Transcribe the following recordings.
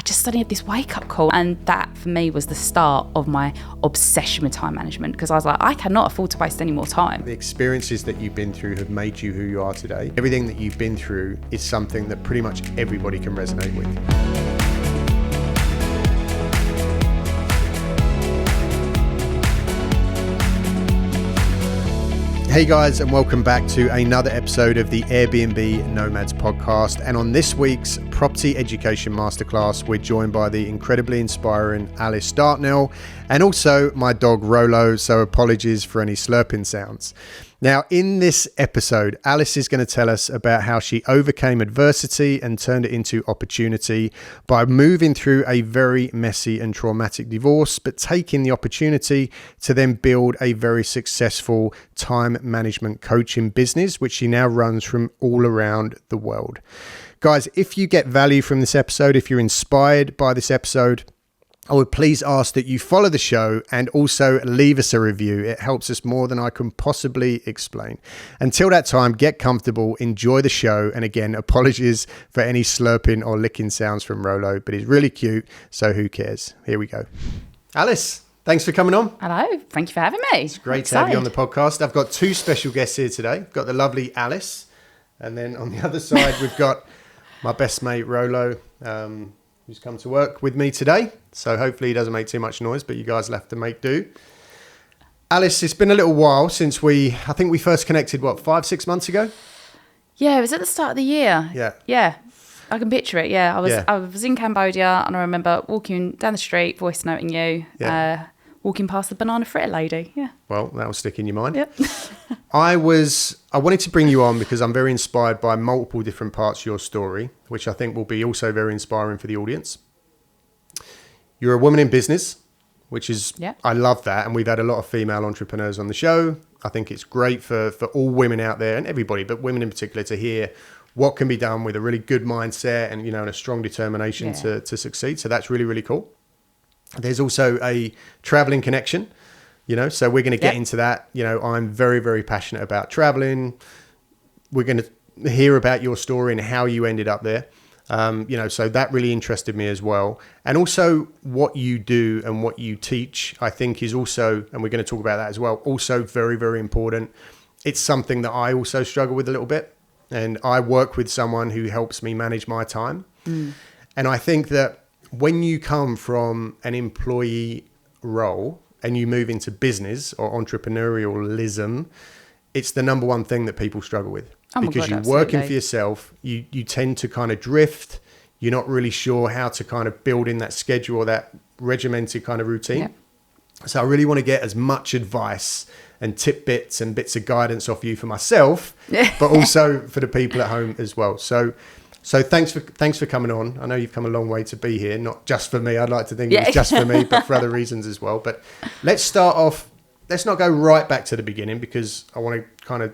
just suddenly had this wake up call. And that for me was the start of my obsession with time management, because I was like, I cannot afford to waste any more time. The experiences that you've been through have made you who you are today. Everything that you've been through is something that pretty much everybody can resonate with. Hey guys, and welcome back to another episode of the Airbnb Nomads podcast. And on this week's Property Education Masterclass, we're joined by the incredibly inspiring Alice Dartnell and also my dog Rolo, so apologies for any slurping sounds. Now, in this episode, Alice is going to tell us about how she overcame adversity and turned it into opportunity by moving through a very messy and traumatic divorce, but taking the opportunity to then build a very successful time management coaching business, which she now runs from all around the world. Guys, if you get value from this episode, if you're inspired by this episode, I would please ask that you follow the show and also leave us a review. It helps us more than I can possibly explain. Until that time, get comfortable, enjoy the show. And again, apologies for any slurping or licking sounds from Rolo, but he's really cute, so who cares? Here we go. Alice, thanks for coming on. Hello, thank you for having me. It's great to have you on the podcast. I've got two special guests here today. I've got the lovely Alice, and then on the other side, we've got my best mate, Rolo, who's come to work with me today. So hopefully he doesn't make too much noise, but you guys will have to make do. Alice, it's been a little while since I think we first connected, 5-6 months ago? Yeah, it was at the start of the year. Yeah. I can picture it. Yeah. I was in Cambodia and I remember walking down the street, voice noting you, walking past the banana fritter lady. Yeah. Well, that'll stick in your mind. Yep. I wanted to bring you on because I'm very inspired by multiple different parts of your story, which I think will be also very inspiring for the audience. You're a woman in business, which is, I love that. And we've had a lot of female entrepreneurs on the show. I think it's great for all women out there and everybody, but women in particular, to hear what can be done with a really good mindset and, and a strong determination to succeed. So that's really, really cool. There's also a traveling connection, so we're going to get into that. I'm very, very passionate about traveling. We're going to hear about your story and how you ended up there. So that really interested me as well. And also what you do and what you teach, I think is also, and we're going to talk about that as well, also very, very important. It's something that I also struggle with a little bit. And I work with someone who helps me manage my time. And I think that when you come from an employee role and you move into business or entrepreneurialism, it's the number one thing that people struggle with. Because you're working for yourself, you tend to kind of drift. You're not really sure how to kind of build in that schedule or that regimented kind of routine. Yeah. So I really want to get as much advice and tidbits and bits of guidance off you for myself, but also for the people at home as well. So thanks for coming on. I know you've come a long way to be here, not just for me. I'd like to think it was just for me, but for other reasons as well. But let's start off. Let's not go right back to the beginning because I want to kind of,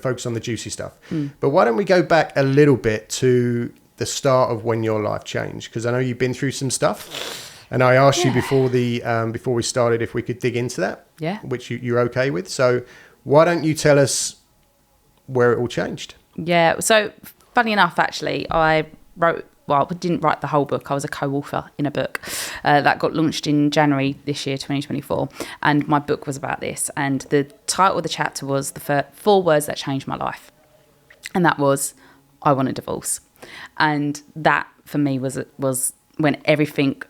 focus on the juicy stuff. But why don't we go back a little bit to the start of when your life changed? Because I know you've been through some stuff, and I asked you before we started if we could dig into that, which you're okay with. So why don't you tell us where it all changed? Yeah. So funny enough, actually, I didn't write the whole book. I was a co-author in a book that got launched in January this year, 2024. And my book was about this. And the title of the chapter was the 4 words that changed my life. And that was, I want a divorce. And that for me was when everything,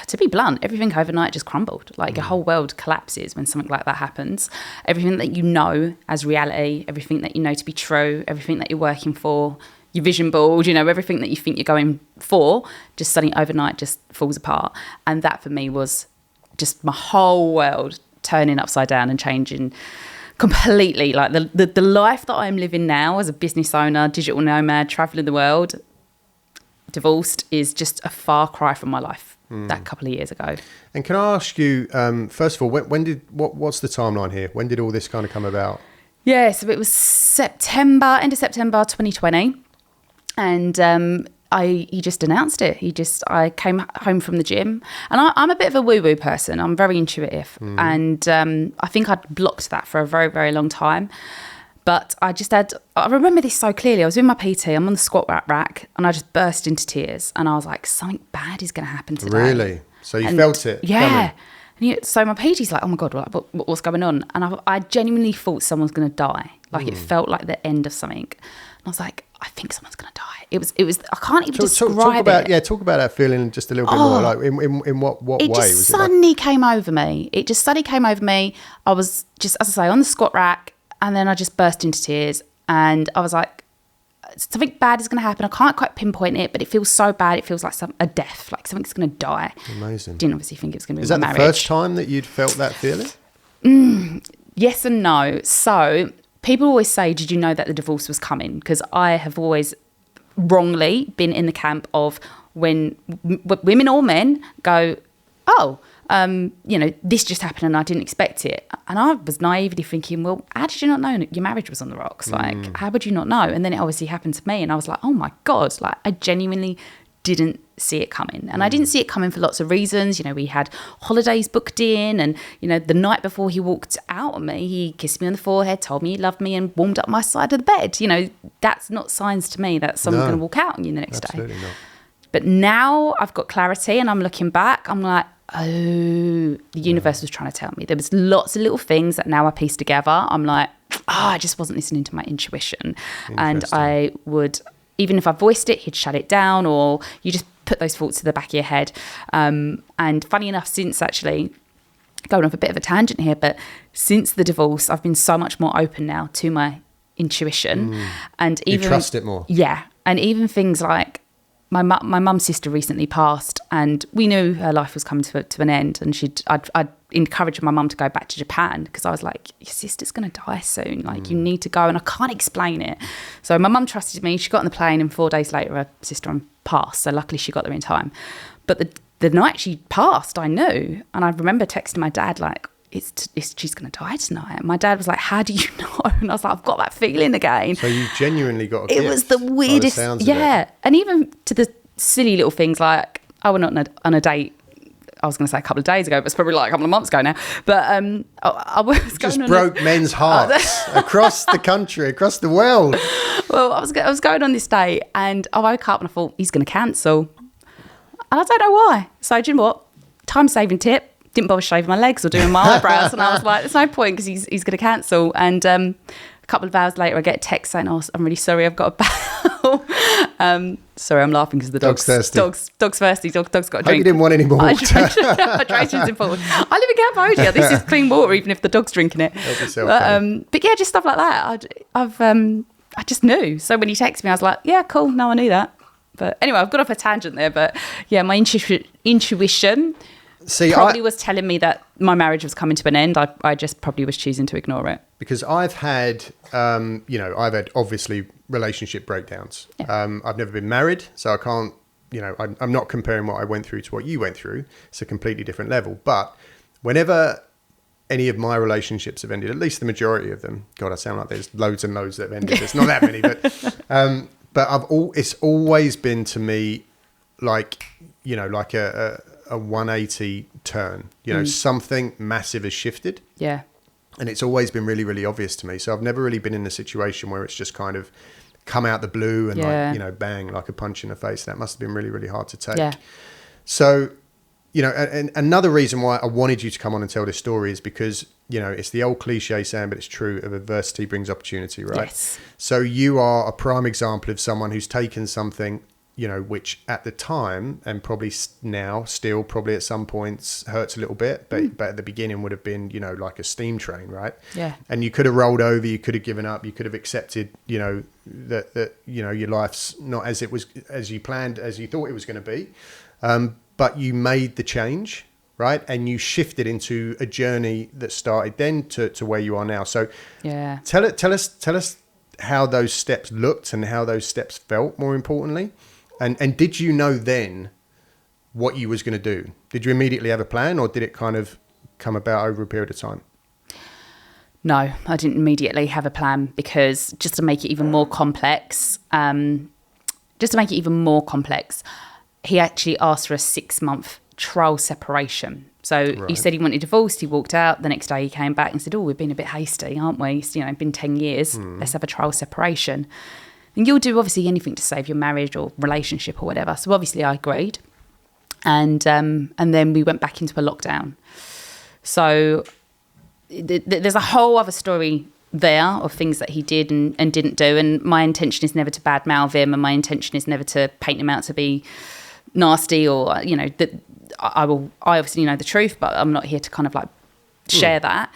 to be blunt, everything overnight just crumbled. Like your whole world collapses when something like that happens. Everything that you know as reality, everything that you know to be true, everything that you're working for, your vision board, everything that you think you're going for, just suddenly overnight just falls apart. And that for me was just my whole world turning upside down and changing completely. Like the life that I'm living now as a business owner, digital nomad, traveling the world, divorced, is just a far cry from my life that couple of years ago. And can I ask you, first of all, what's the timeline here? When did all this kind of come about? Yeah, so it was end of September 2020. And he just announced it. I came home from the gym, and I'm a bit of a woo-woo person. I'm very intuitive. And I think I'd blocked that for a very, very long time. But I remember this so clearly. I was in my PT, I'm on the squat rack, and I just burst into tears. And I was like, something bad is going to happen today. Really? So you felt it? Yeah. And so my PT's like, oh my God, what's going on? And I genuinely thought someone's going to die. Like it felt like the end of something. And I was like, I think someone's going to die. It was. I can't even describe it. Yeah, talk about that feeling just a little bit more. Like in what way? It just suddenly came over me. It just suddenly came over me. I was just, as I say, on the squat rack. And then I just burst into tears, and I was like, something bad is going to happen. I can't quite pinpoint it, but it feels so bad. It feels like a death, like something's going to die. Amazing. Didn't obviously think it was going to be Is my that marriage. the first time that you'd felt that feeling? Yes and no. So people always say, did you know that the divorce was coming? Because I have always wrongly been in the camp of when women or men go, oh, this just happened and I didn't expect it. And I was naively thinking, well, how did you not know your marriage was on the rocks? Like, how would you not know? And then it obviously happened to me. And I was like, oh my God, like I genuinely didn't see it coming. And I didn't see it coming for lots of reasons. We had holidays booked in, and, the night before he walked out on me, he kissed me on the forehead, told me he loved me and warmed up my side of the bed. That's not signs to me that someone's going to walk out on you the next day. Absolutely not. But now I've got clarity and I'm looking back, I'm like, oh, the universe was trying to tell me. There was lots of little things that now I piece together. I'm like, I just wasn't listening to my intuition. And I would, even if I voiced it, he'd shut it down, or you just put those thoughts to the back of your head. And funny enough, since actually, going off a bit of a tangent here, but since the divorce, I've been so much more open now to my intuition. And even, you trust it more. Yeah. And even things like, my mum's sister recently passed, and we knew her life was coming to an end, and I'd encouraged my mum to go back to Japan, because I was like, your sister's going to die soon, like you need to go, and I can't explain it. So my mum trusted me. She got on the plane, and 4 days later her sister passed, so luckily she got there in time. But the night she passed, I knew, and I remember texting my dad like, she's going to die tonight. And my dad was like, how do you know? And I was like, I've got that feeling again. So you genuinely got a gift. It was the weirdest. And even to the silly little things like, I went on a date, I was going to say a couple of days ago, but it's probably like a couple of months ago now. But I was going just broke men's hearts across the country, across the world. Well, I was going on this date, and I woke up and I thought, he's going to cancel. And I don't know why. So do you know what? Time-saving tip. Didn't bother shaving my legs or doing my eyebrows. And I was like, there's no point, because he's going to cancel. And a couple of hours later, I get a text saying, oh, I'm really sorry, I've got a bowel. Sorry, I'm laughing because the dog's thirsty. Dog's thirsty. Dog's got a drink. I hope you didn't want any more water. Hydration's important. I live in Cambodia. This is clean water, even if the dog's drinking it. Help yourself, but yeah, just stuff like that. I just knew. So when he texted me, I was like, yeah, cool. No, I knew that. But anyway, I've got off a tangent there. But yeah, my intuition probably was telling me that my marriage was coming to an end. I just probably was choosing to ignore it. Because I've had, I've had obviously relationship breakdowns. Yeah. I've never been married, so I can't, I'm not comparing what I went through to what you went through. It's a completely different level. But whenever any of my relationships have ended, at least the majority of them, God, I sound like there's loads and loads that have ended. There's not that many, but it's always been to me like a 180 turn. Something massive has shifted. Yeah. And it's always been really, really obvious to me. So I've never really been in a situation where it's just kind of come out the blue and bang, like a punch in the face. That must have been really, really hard to take. Yeah. So, and another reason why I wanted you to come on and tell this story is because, it's the old cliche saying, but it's true, of adversity brings opportunity, right? Yes. So you are a prime example of someone who's taken something, which at the time, and probably now still probably at some points hurts a little bit, but at the beginning would have been, like a steam train, right? Yeah. And you could have rolled over, you could have given up, you could have accepted, that your life's not as you planned, as you thought it was going to be. But you made the change, right? And you shifted into a journey that started then to where you are now. So yeah, tell us how those steps looked and how those steps felt, more importantly. And did you know then what you was going to do? Did you immediately have a plan, or did it kind of come about over a period of time? No, I didn't immediately have a plan, because just to make it even more complex, he actually asked for a 6-month trial separation. So he said he wanted divorced. He walked out. The next day he came back and said, we've been a bit hasty, aren't we? It's, been 10 years. Let's have a trial separation. And you'll do obviously anything to save your marriage or relationship or whatever. So obviously I agreed. And then we went back into a lockdown. So there's a whole other story there of things that he did and didn't do. And my intention is never to badmouth him, and my intention is never to paint him out to be nasty or, that I obviously know the truth, but I'm not here to kind of like share that.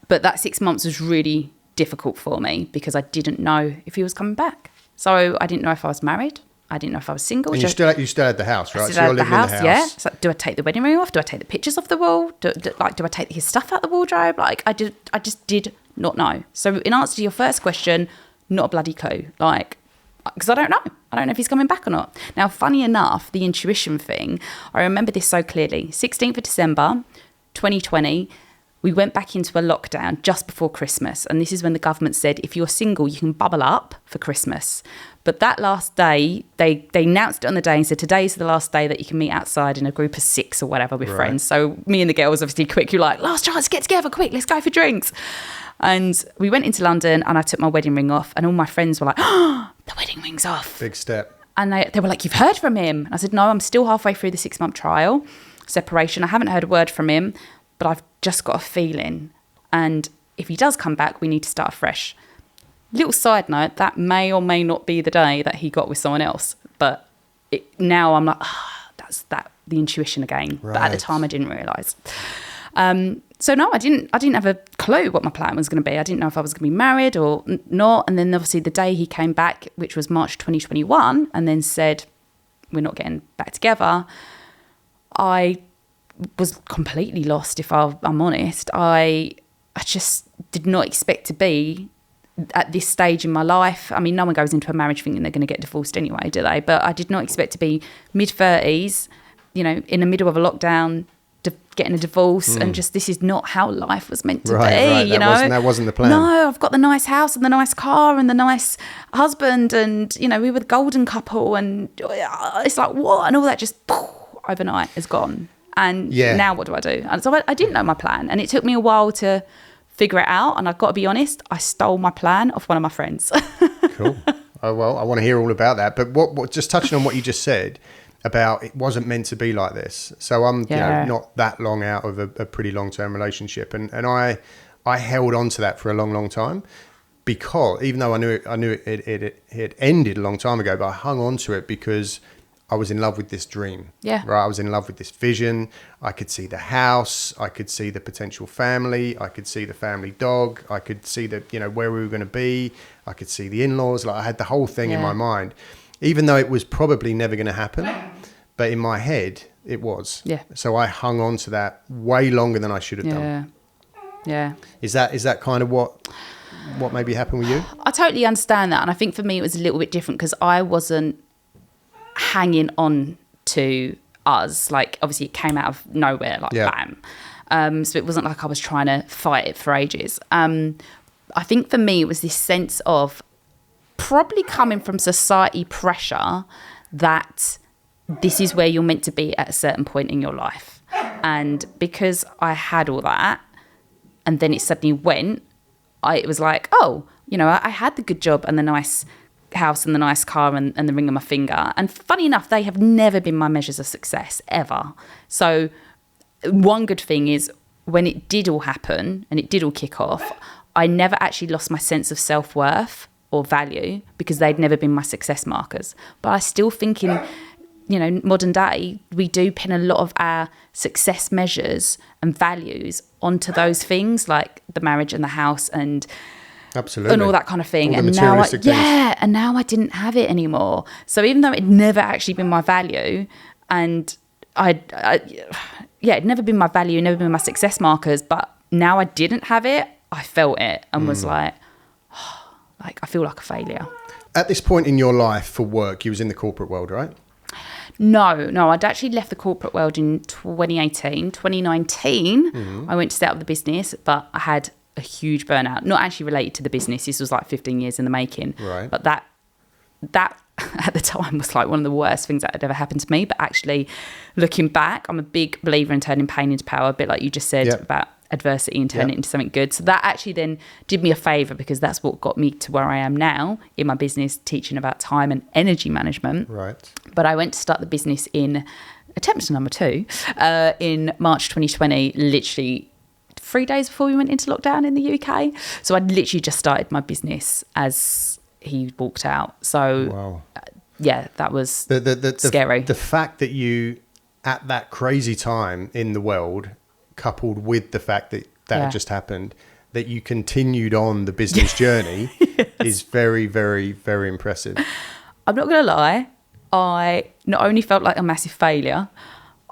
But that 6 months was really difficult for me because I didn't know if he was coming back. So I didn't know if I was married. I didn't know if I was single. And you still had the house, right? So you're living in the house. Yeah. So do I take the wedding ring off? Do I take the pictures off the wall? Do I take his stuff out the wardrobe? Like I just did not know. So in answer to your first question, not a bloody clue. Like, because I don't know. I don't know if he's coming back or not. Now, funny enough, the intuition thing, I remember this so clearly. 16th of December, 2020, we went back into a lockdown just before Christmas. And this is when the government said, if you're single, you can bubble up for Christmas. But that last day, they announced it on the day and said, today's the last day that you can meet outside in a group of 6 or whatever with friends. So me and the girls, obviously quick, you're like, last chance, get together, quick, let's go for drinks. And we went into London and I took my wedding ring off and all my friends were like, oh, the wedding ring's off. Big step. And they were like, you've heard from him? And I said, no, I'm still halfway through the 6-month trial separation. I haven't heard a word from him, but I've just got a feeling. And if he does come back, we need to start fresh. Little side note, that may or may not be the day that he got with someone else. But now I'm like, that's the intuition again. Right. But at the time I didn't realise. So no, I didn't have a clue what my plan was going to be. I didn't know if I was going to be married or not. And then obviously the day he came back, which was March 2021, and then said, we're not getting back together, I was completely lost, if I'm honest. I just did not expect to be at this stage in my life. I mean, no one goes into a marriage thinking they're going to get divorced anyway, do they? But I did not expect to be mid-30s, in the middle of a lockdown, getting a divorce, and just this is not how life was meant to be. Right. That wasn't the plan. No, I've got the nice house and the nice car and the nice husband, and we were the golden couple, and it's like, what? And all that just overnight is gone. And now what do I do? And so I didn't know my plan, and it took me a while to figure it out. And I've got to be honest, I stole my plan off one of my friends. Cool. Oh, well, I want to hear all about that. But what just touching on what you just said about it wasn't meant to be like this. So I'm not that long out of a pretty long-term relationship. And I held on to that for a long, long time, because even though I knew it had ended a long time ago, but I hung on to it because I was in love with this dream. Yeah. Right. I was in love with this vision. I could see the house. I could see the potential family. I could see the family dog. I could see where we were going to be. I could see the in-laws. Like I had the whole thing in my mind, even though it was probably never going to happen. But in my head, it was. Yeah. So I hung on to that way longer than I should have done. Yeah. Is that kind of what maybe happened with you? I totally understand that. And I think for me, it was a little bit different because I wasn't hanging on to us. Like, obviously, it came out of nowhere, like bam. So it wasn't like I was trying to fight it for ages. I think for me, it was this sense of probably coming from society pressure that this is where you're meant to be at a certain point in your life. And because I had all that and then it suddenly went, it was like, I had the good job and the nice house and the nice car and the ring on my finger. And funny enough, they have never been my measures of success ever. So one good thing is when it did all happen and it did all kick off, I never actually lost my sense of self-worth or value because they'd never been my success markers. But I still think in modern day, we do pin a lot of our success measures and values onto those things like the marriage and the house and all that kind of thing. And now I didn't have it anymore. So even though it'd never actually been my value, and it'd never been my value, never been my success markers, but now I didn't have it, I felt it and was like I feel like a failure. At this point in your life for work, you was in the corporate world, right? No, I'd actually left the corporate world in 2018. 2019, I went to set up the business, but I had a huge burnout, not actually related to the business. This was like 15 years in the making. Right. But that at the time was like one of the worst things that had ever happened to me. But actually, looking back, I'm a big believer in turning pain into power, a bit like you just said about adversity and turning it into something good. So that actually then did me a favour, because that's what got me to where I am now in my business, teaching about time and energy management. Right. But I went to start the business in attempt number 2 in March 2020, literally 3 days before we went into lockdown in the UK. So I'd literally just started my business as he walked out. So that was scary. The fact that you, at that crazy time in the world, coupled with the fact that had just happened, that you continued on the business journey is very, very, very impressive. I'm not going to lie. I not only felt like a massive failure,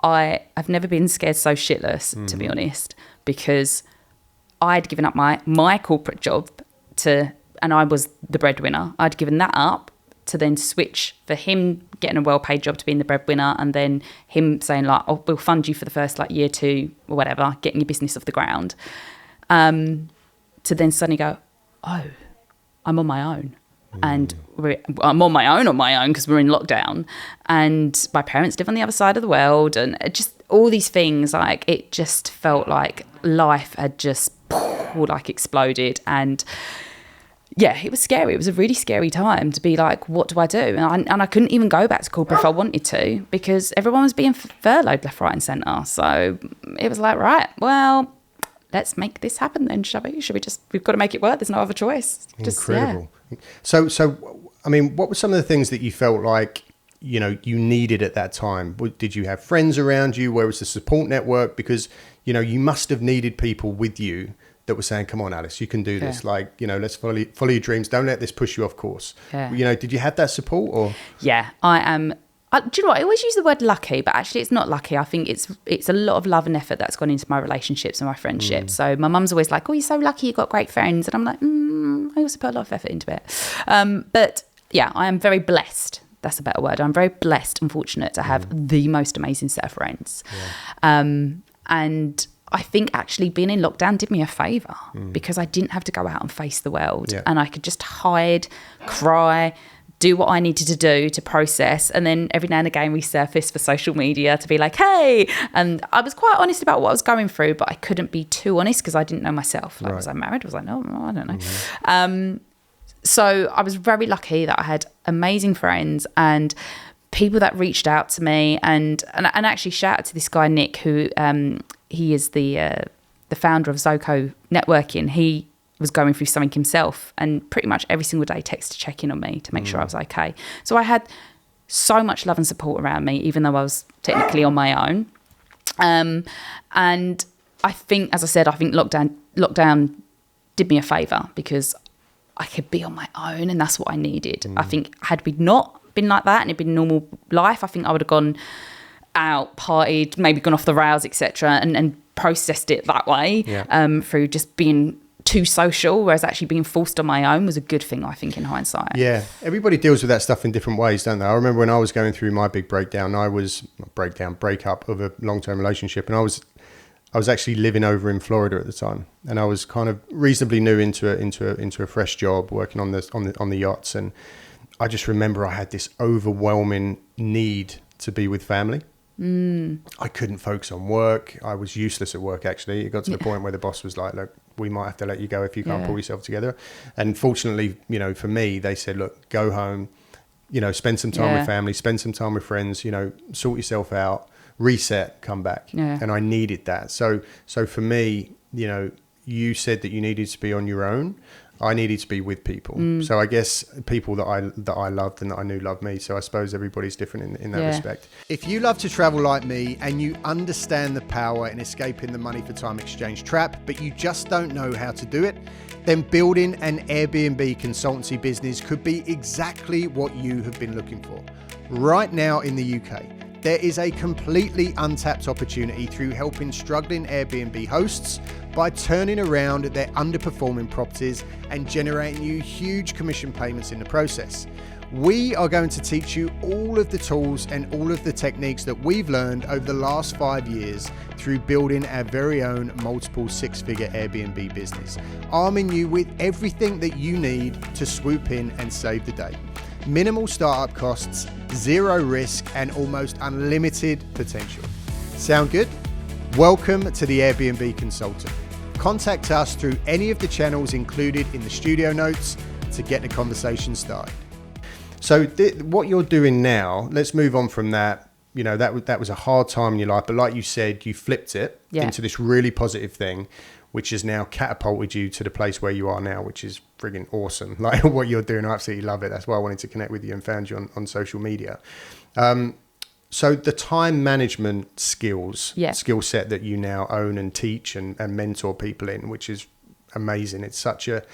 I've never been scared so shitless, to be honest, because I'd given up my corporate job and I was the breadwinner. I'd given that up to then switch for him getting a well-paid job to being the breadwinner, and then him saying like, "Oh, we'll fund you for the first like year 2 or whatever, getting your business off the ground," to then suddenly go, "Oh, I'm on my own." And I'm on my own because we're in lockdown, and my parents live on the other side of the world, and just all these things, like it just felt like life had just like exploded. And yeah, it was scary. It was a really scary time to be like, what do I do? And I couldn't even go back to corporate if I wanted to, because everyone was being furloughed left, right and centre. So it was like, right, well, let's make this happen then, shall we? We've got to make it work. There's no other choice. Incredible. So, I mean, what were some of the things that you felt like, you needed at that time? Did you have friends around you? Where was the support network? Because, you must have needed people with you that were saying, come on, Alice, you can do this. Like, let's follow your dreams. Don't let this push you off course. Yeah. Did you have that support or? Yeah, I am. Do you know what? I always use the word lucky, but actually it's not lucky. I think it's a lot of love and effort that's gone into my relationships and my friendships. So my mum's always like, oh, you're so lucky you've got great friends. And I'm like, I also put a lot of effort into it. But yeah, I am very blessed. That's a better word. I'm very blessed and fortunate to have the most amazing set of friends. Yeah. And I think actually being in lockdown did me a favour because I didn't have to go out and face the world. Yeah. And I could just hide, cry, do what I needed to do to process, and then every now and again resurface for social media to be like, hey. And I was quite honest about what I was going through, but I couldn't be too honest because I didn't know myself. Like, was I married? Was I no? I don't know. So I was very lucky that I had amazing friends and people that reached out to me, and actually shout out to this guy Nick, who he is the founder of Zoco Networking. He was going through something himself, and pretty much every single day text to check in on me to make sure I was okay. So I had so much love and support around me, even though I was technically on my own. And I think, as I said, lockdown did me a favour because I could be on my own, and that's what I needed. I think had we not been like that and it'd been normal life, I think I would have gone out, partied, maybe gone off the rails, etc., and processed it that way through just being too social, whereas actually being forced on my own was a good thing, I think, in hindsight. Yeah, everybody deals with that stuff in different ways, don't they? I remember when I was going through my big breakup of a long-term relationship, and I was actually living over in Florida at the time, and I was kind of reasonably new into a fresh job, working on the yachts, and I just remember I had this overwhelming need to be with family. I couldn't focus on work. I was useless at work, actually. It got to the point where the boss was like, look, we might have to let you go if you can't pull yourself together. And fortunately, for me, they said, look, go home, spend some time with family, spend some time with friends, sort yourself out, reset, come back. And I needed that. So for me, you said that you needed to be on your own. I needed to be with people. So I guess people that I loved and that I knew loved me. So I suppose everybody's different in that respect. If you love to travel like me and you understand the power in escaping the money for time exchange trap, but you just don't know how to do it, then building an Airbnb consultancy business could be exactly what you have been looking for. Right now in the UK, there is a completely untapped opportunity through helping struggling Airbnb hosts by turning around their underperforming properties and generating you huge commission payments in the process. We are going to teach you all of the tools and all of the techniques that we've learned over the last 5 years through building our very own multiple six-figure Airbnb business, arming you with everything that you need to swoop in and save the day. minimal startup costs, zero risk, and almost unlimited potential. Sound good? Welcome to the Airbnb Consultant. Contact us through any of the channels included in the studio notes to get the conversation started. So what you're doing now, let's move on from that. You know, that was a hard time in your life, but like you said, you flipped it into this really positive thing, which has now catapulted you to the place where you are now, which is frigging awesome. Like what you're doing, I absolutely love it. That's why I wanted to connect with you and found you on social media. So the time management skill set that you now own and teach and mentor people in, which is amazing. It's such a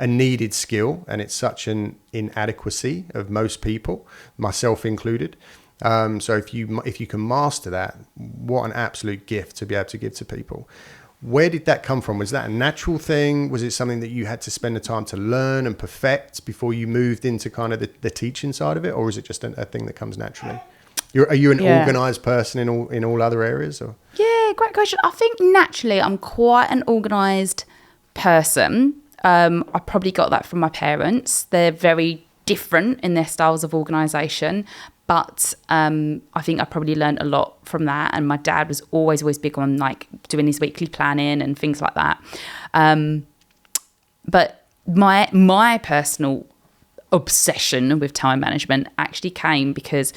needed skill, and it's such an inadequacy of most people, myself included. So if you can master that, what an absolute gift to be able to give to people. Where did that come from? Was that a natural thing? Was it something that you had to spend the time to learn and perfect before you moved into kind of the teaching side of it, or is it just a thing that comes naturally? Are you an organised person in all other areas? Or? Yeah, great question. I think naturally I'm quite an organised person. I probably got that from my parents. They're very different in their styles of organisation, but I think I probably learned a lot from that. And my dad was always big on like doing his weekly planning and things like that. But my personal obsession with time management actually came because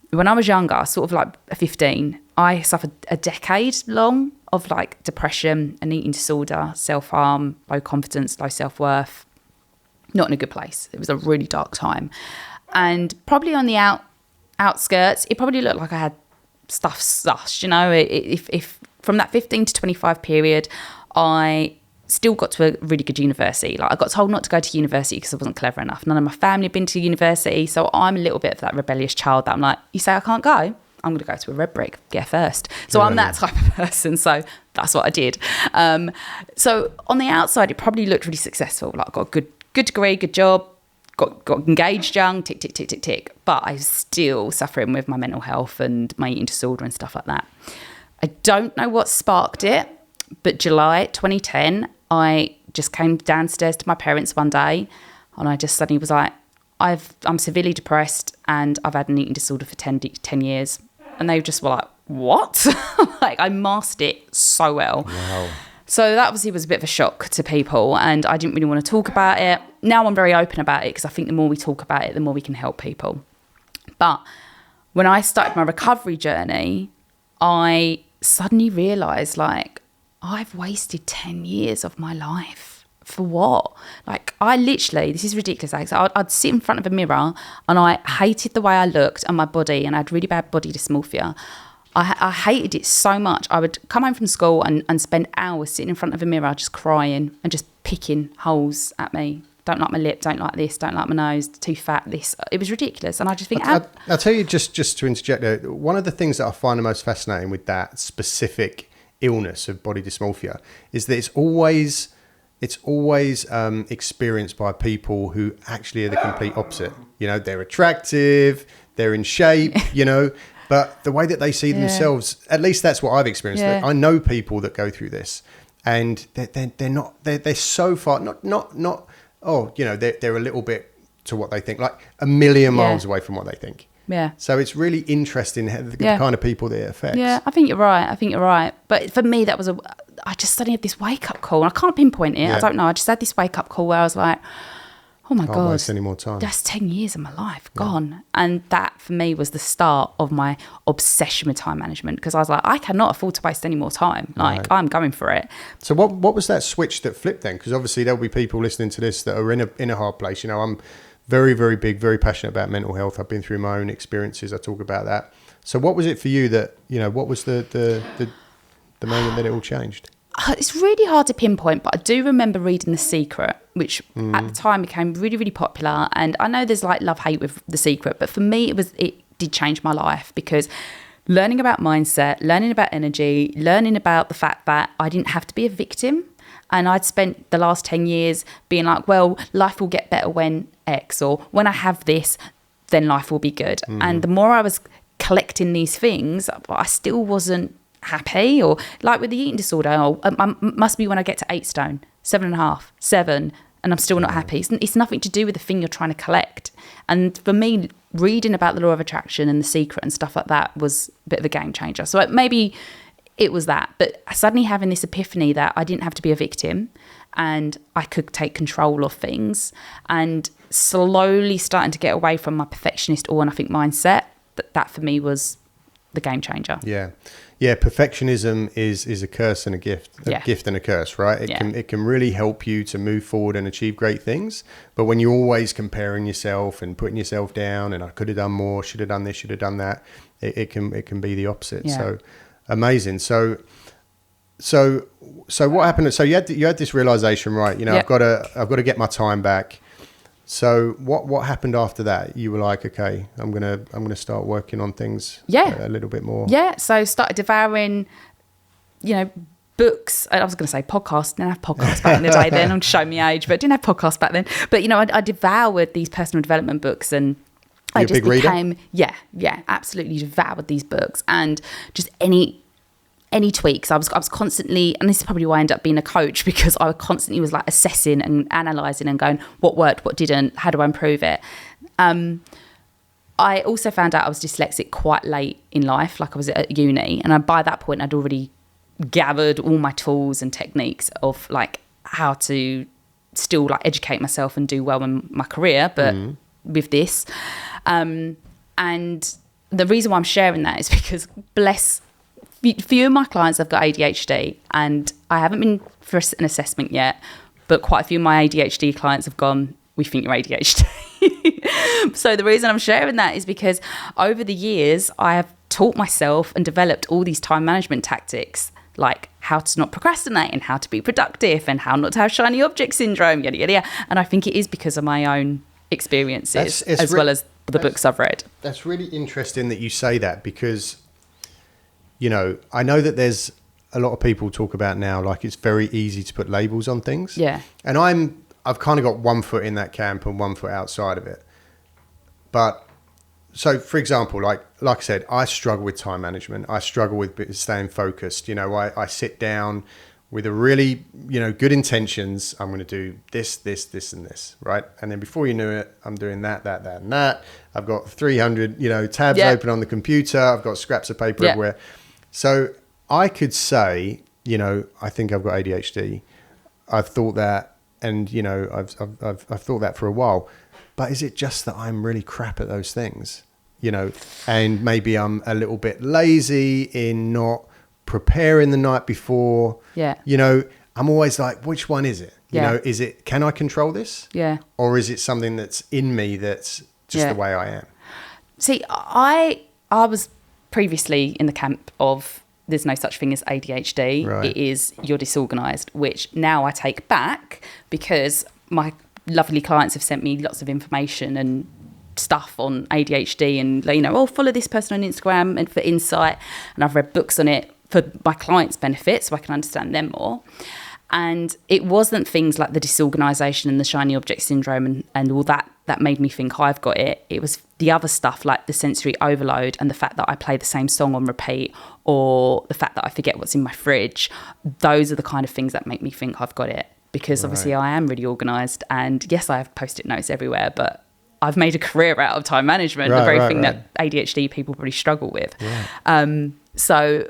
when I was younger, sort of like 15, I suffered a decade long of like depression, an eating disorder, self-harm, low confidence, low self-worth. Not in a good place. It was a really dark time. And probably on the outskirts, it probably looked like I had stuff slushed, you know. If from that 15 to 25 period, I still got to a really good university. Like I got told not to go to university because I wasn't clever enough. None of my family had been to university, so I'm a little bit of that rebellious child that I'm like, you say I can't go, I'm going to go to a red brick, get first. So I'm that type of person. So that's what I did. So on the outside, it probably looked really successful. Like I got a good degree, good job, got engaged young, tick, tick, tick, tick, tick. But I was still suffering with my mental health and my eating disorder and stuff like that. I don't know what sparked it, but July 2010, I just came downstairs to my parents one day and I just suddenly was like, I'm severely depressed and I've had an eating disorder for 10 years. And they just were like, what? Like I masked it so well. Wow. So that obviously was a bit of a shock to people and I didn't really want to talk about it. Now I'm very open about it because I think the more we talk about it, the more we can help people. But when I started my recovery journey, I suddenly realised like I've wasted 10 years of my life. For what? Like I literally, this is ridiculous. I'd sit in front of a mirror and I hated the way I looked and my body, and I had really bad body dysmorphia. I hated it so much. I would come home from school and spend hours sitting in front of a mirror just crying and just picking holes at me. Don't like my lip, don't like this, don't like my nose, too fat, this. It was ridiculous. And I just think... I'll tell you, just to interject there, one of the things that I find the most fascinating with that specific illness of body dysmorphia is that it's always experienced by people who actually are the complete opposite. You know, they're attractive, they're in shape, you know, but the way that they see themselves, at least that's what I've experienced. Yeah. I know people that go through this and they're so far, not, oh, you know, they're a little bit to what they think, like a million miles away from what they think. Yeah. So it's really interesting the kind of people that it affects. Yeah, I think you're right. But for me, that was I just suddenly had this wake-up call. And I can't pinpoint it. Yeah. I don't know. I just had this wake-up call where I was like, oh my God. Can't waste any more time. That's 10 years of my life gone. And that, for me, was the start of my obsession with time management. Because I was like, I cannot afford to waste any more time. Like, I'm going for it. So what was that switch that flipped then? Because obviously there'll be people listening to this that are in a hard place. You know, I'm very, very big, very passionate about mental health. I've been through my own experiences. I talk about that. So what was it for you that, you know, what was the moment that it all changed? It's really hard to pinpoint, but I do remember reading The Secret, which at the time became really, really popular. And I know there's like love-hate with The Secret, but for me, it did change my life, because learning about mindset, learning about energy, learning about the fact that I didn't have to be a victim. And I'd spent the last 10 years being like, well, life will get better when X, or when I have this, then life will be good. And the more I was collecting these things, I still wasn't happy. Or like with the eating disorder, must be when I get to 8 stone, 7.5, 7, and I'm still not happy. It's nothing to do with the thing you're trying to collect. And for me, reading about the law of attraction and The Secret and stuff like that was a bit of a game changer. So maybe it was that. But suddenly having this epiphany that I didn't have to be a victim and I could take control of things, and slowly starting to get away from my perfectionist or nothing mindset, that for me was the game changer. Yeah, perfectionism is a curse and a gift. Gift and a curse, right? It can really help you to move forward and achieve great things. But when you're always comparing yourself and putting yourself down, and I could have done more, should have done this, should have done that, it can be the opposite. Yeah. So amazing. So what happened? So you had this realization, right? You know, I've got to get my time back. So what happened after that? You were like, okay, I'm gonna start working on things a little bit more. Yeah. So started devouring, books. I was going to say podcasts. Didn't have podcasts back in the day. Then I'm showing my age, but didn't have podcasts back then. But I devoured these personal development books, and I just became absolutely devoured these books, and just any tweaks. I was constantly, and this is probably why I ended up being a coach, because I constantly was like assessing and analysing and going, what worked, what didn't, how do I improve it? I also found out I was dyslexic quite late in life, like I was at uni, and by that point I'd already gathered all my tools and techniques of like how to still like educate myself and do well in my career, but with this. And the reason why I'm sharing that is because few of my clients have got ADHD, and I haven't been for an assessment yet, but quite a few of my ADHD clients have gone, we think you're ADHD. So the reason I'm sharing that is because over the years, I have taught myself and developed all these time management tactics, like how to not procrastinate and how to be productive and how not to have shiny object syndrome, yada, yada, yada. And I think it is because of my own experiences well as the books I've read. That's really interesting that you say that, because I know that there's a lot of people talk about now, like it's very easy to put labels on things. Yeah. And I've kind of got one foot in that camp and one foot outside of it. But so, for example, like I said, I struggle with time management. I struggle with staying focused. I sit down with a really, good intentions. I'm going to do this, and this, right? And then before you knew it, I'm doing that, and that. I've got 300, tabs open on the computer. I've got scraps of paper everywhere. So I could say, I think I've got ADHD. I've thought that, and I've thought that for a while. But is it just that I'm really crap at those things? And maybe I'm a little bit lazy in not preparing the night before. Yeah. I'm always like, which one is it? Is it, can I control this? Yeah. Or is it something that's in me that's just the way I am? See, I was previously in the camp of there's no such thing as ADHD. Right. It is you're disorganized, which now I take back because my lovely clients have sent me lots of information and stuff on ADHD and follow this person on Instagram and for insight, and I've read books on it for my clients' benefit so I can understand them more. And it wasn't things like the disorganization and the shiny object syndrome and all that made me think I've got it. It was the other stuff like the sensory overload and the fact that I play the same song on repeat, or the fact that I forget what's in my fridge. Those are the kind of things that make me think I've got it, because obviously I am really organized, and yes, I have Post-it notes everywhere, but I've made a career out of time management, the very thing that ADHD people probably struggle with. Yeah. So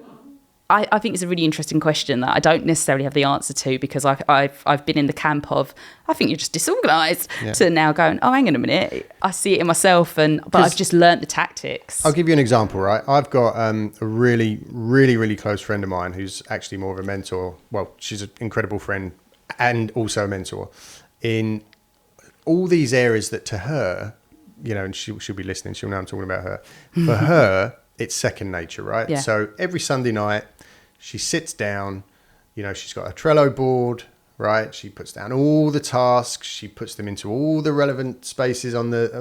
I think it's a really interesting question that I don't necessarily have the answer to, because I've been in the camp of, I think you're just disorganised, to now going, oh, hang on a minute, I see it in myself, but I've just learnt the tactics. I'll give you an example, right? I've got a really, really, really close friend of mine who's actually more of a mentor. Well, she's an incredible friend and also a mentor in all these areas that to her, and she'll be listening, she'll know I'm talking about her. For her, it's second nature, right? Yeah. So every Sunday night, she sits down, she's got a Trello board, right? She puts down all the tasks. She puts them into all the relevant spaces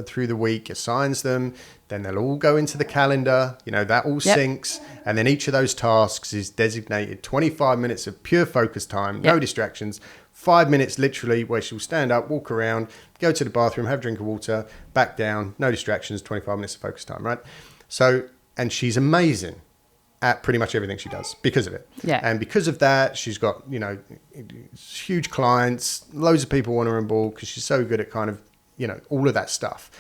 through the week, assigns them. Then they'll all go into the calendar. That all syncs. And then each of those tasks is designated 25 minutes of pure focus time, no distractions, 5 minutes literally where she'll stand up, walk around, go to the bathroom, have a drink of water, back down, no distractions, 25 minutes of focus time, right? So, and she's amazing. at pretty much everything she does because of it. Yeah. And because of that, she's got, you know, huge clients, loads of people want her on board because she's so good at kind of, you know, all of that stuff.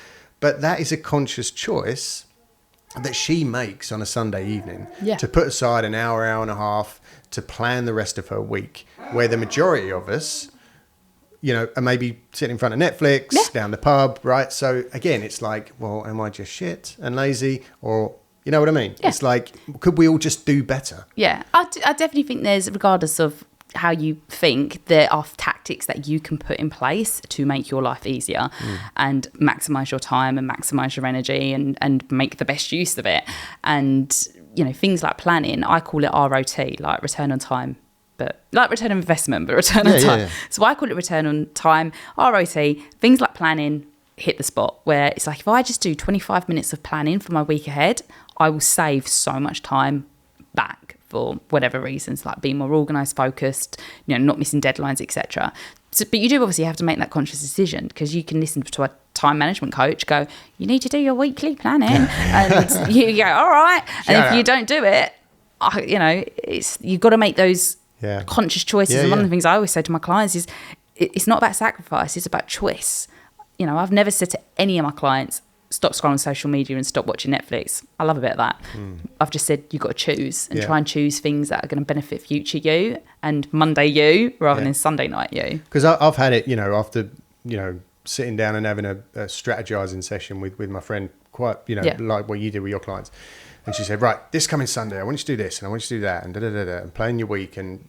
But that is a conscious choice that she makes on a Sunday evening to put aside an hour, hour and a half to plan the rest of her week, where the majority of us, you know, are maybe sitting in front of Netflix, down the pub, right? So again, it's like, well, am I just shit and lazy, or, you know what I mean? Yeah. It's like, could we all just do better? Yeah, I definitely think there's, regardless of how you think, there are tactics that you can put in place to make your life easier and maximise your time and maximise your energy and make the best use of it. And, you know, things like planning, I call it ROT, like return on time, but like return on investment, but return on time. Yeah. So I call it return on time, ROT, things like planning hit the spot, where it's like, if I just do 25 minutes of planning for my week ahead, I will save so much time back for whatever reasons, like being more organised, focused, you know, not missing deadlines, etc. So, but you do obviously have to make that conscious decision, because you can listen to a time management coach go, you need to do your weekly planning, and you go, all right. And if you don't do it, you know, you've got to make those conscious choices. And one of the things I always say to my clients is, it's not about sacrifice, it's about choice. You know, I've never said to any of my clients, stop scrolling social media and stop watching Netflix. I love a bit of that. I've just said you've got to choose and try and choose things that are going to benefit future you and Monday you rather than Sunday night you. Because I've had it, you know, after, you know, sitting down and having a strategizing session with my friend, quite, you know, like what you do with your clients. And she said, right, this coming Sunday, I want you to do this and I want you to do that and and plan your week. And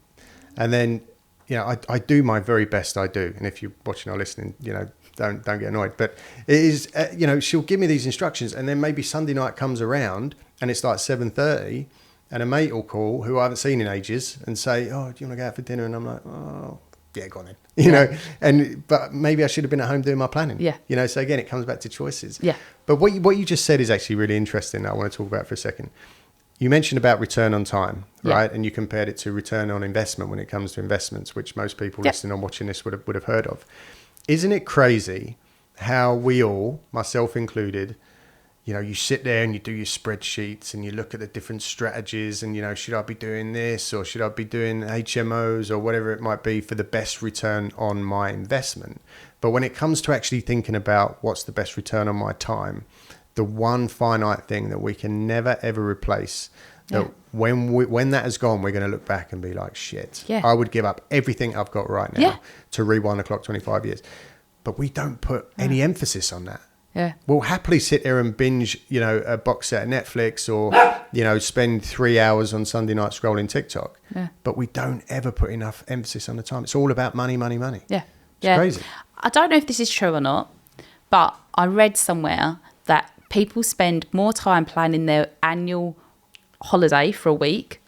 then, you know, I do my very best, I do. And if you're watching or listening, you know, don't get annoyed, but it is, you know, she'll give me these instructions, and then maybe Sunday night comes around and it's like 7:30, and a mate will call who I haven't seen in ages and say, oh, do you want to go out for dinner? And I'm like, oh yeah, go on then, you know, but maybe I should have been at home doing my planning. You know, so again, it comes back to choices. But what you just said is actually really interesting that I want to talk about for a second. You mentioned about return on time, right? And you compared it to return on investment when it comes to investments, which most people listening or watching this would have heard of. Isn't it crazy how we all, myself included, you know, you sit there and you do your spreadsheets and you look at the different strategies and, you know, should I be doing this or should I be doing HMOs or whatever it might be for the best return on my investment? But when it comes to actually thinking about what's the best return on my time, the one finite thing that we can never ever replace, that when that has gone, we're going to look back and be like, shit, I would give up everything I've got right now to rewind the clock 25 years. But we don't put any emphasis on that. We'll happily sit there and binge, you know, a box set of Netflix or, you know, spend 3 hours on Sunday night scrolling TikTok. But we don't ever put enough emphasis on the time. It's all about money, money, money. It's crazy. I don't know if this is true or not, but I read somewhere that people spend more time planning their annual holiday for a week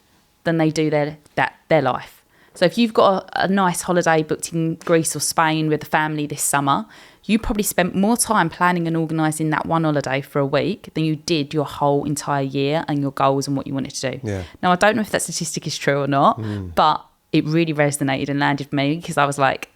than they do their life. So if you've got a nice holiday booked in Greece or Spain with the family this summer, you probably spent more time planning and organising that one holiday for a week than you did your whole entire year and your goals and what you wanted to do. Now, I don't know if that statistic is true or not, but it really resonated and landed with me, because I was like,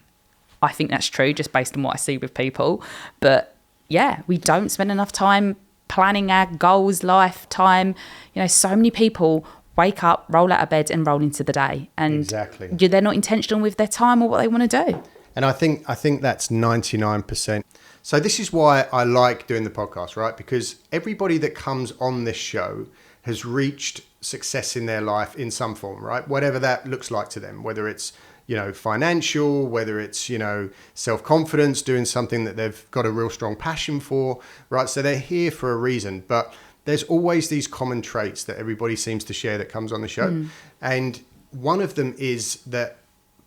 I think that's true just based on what I see with people. But yeah, we don't spend enough time planning our goals, lifetime. You know, so many people wake up, roll out of bed and roll into the day. And they're not intentional with their time or what they want to do. And I think that's 99%. So this is why I like doing the podcast, right? Because everybody that comes on this show has reached success in their life in some form, right? Whatever that looks like to them, whether it's, you know, financial, whether it's, you know, self-confidence, doing something that they've got a real strong passion for, right? So they're here for a reason, but there's always these common traits that everybody seems to share that comes on the show. And one of them is that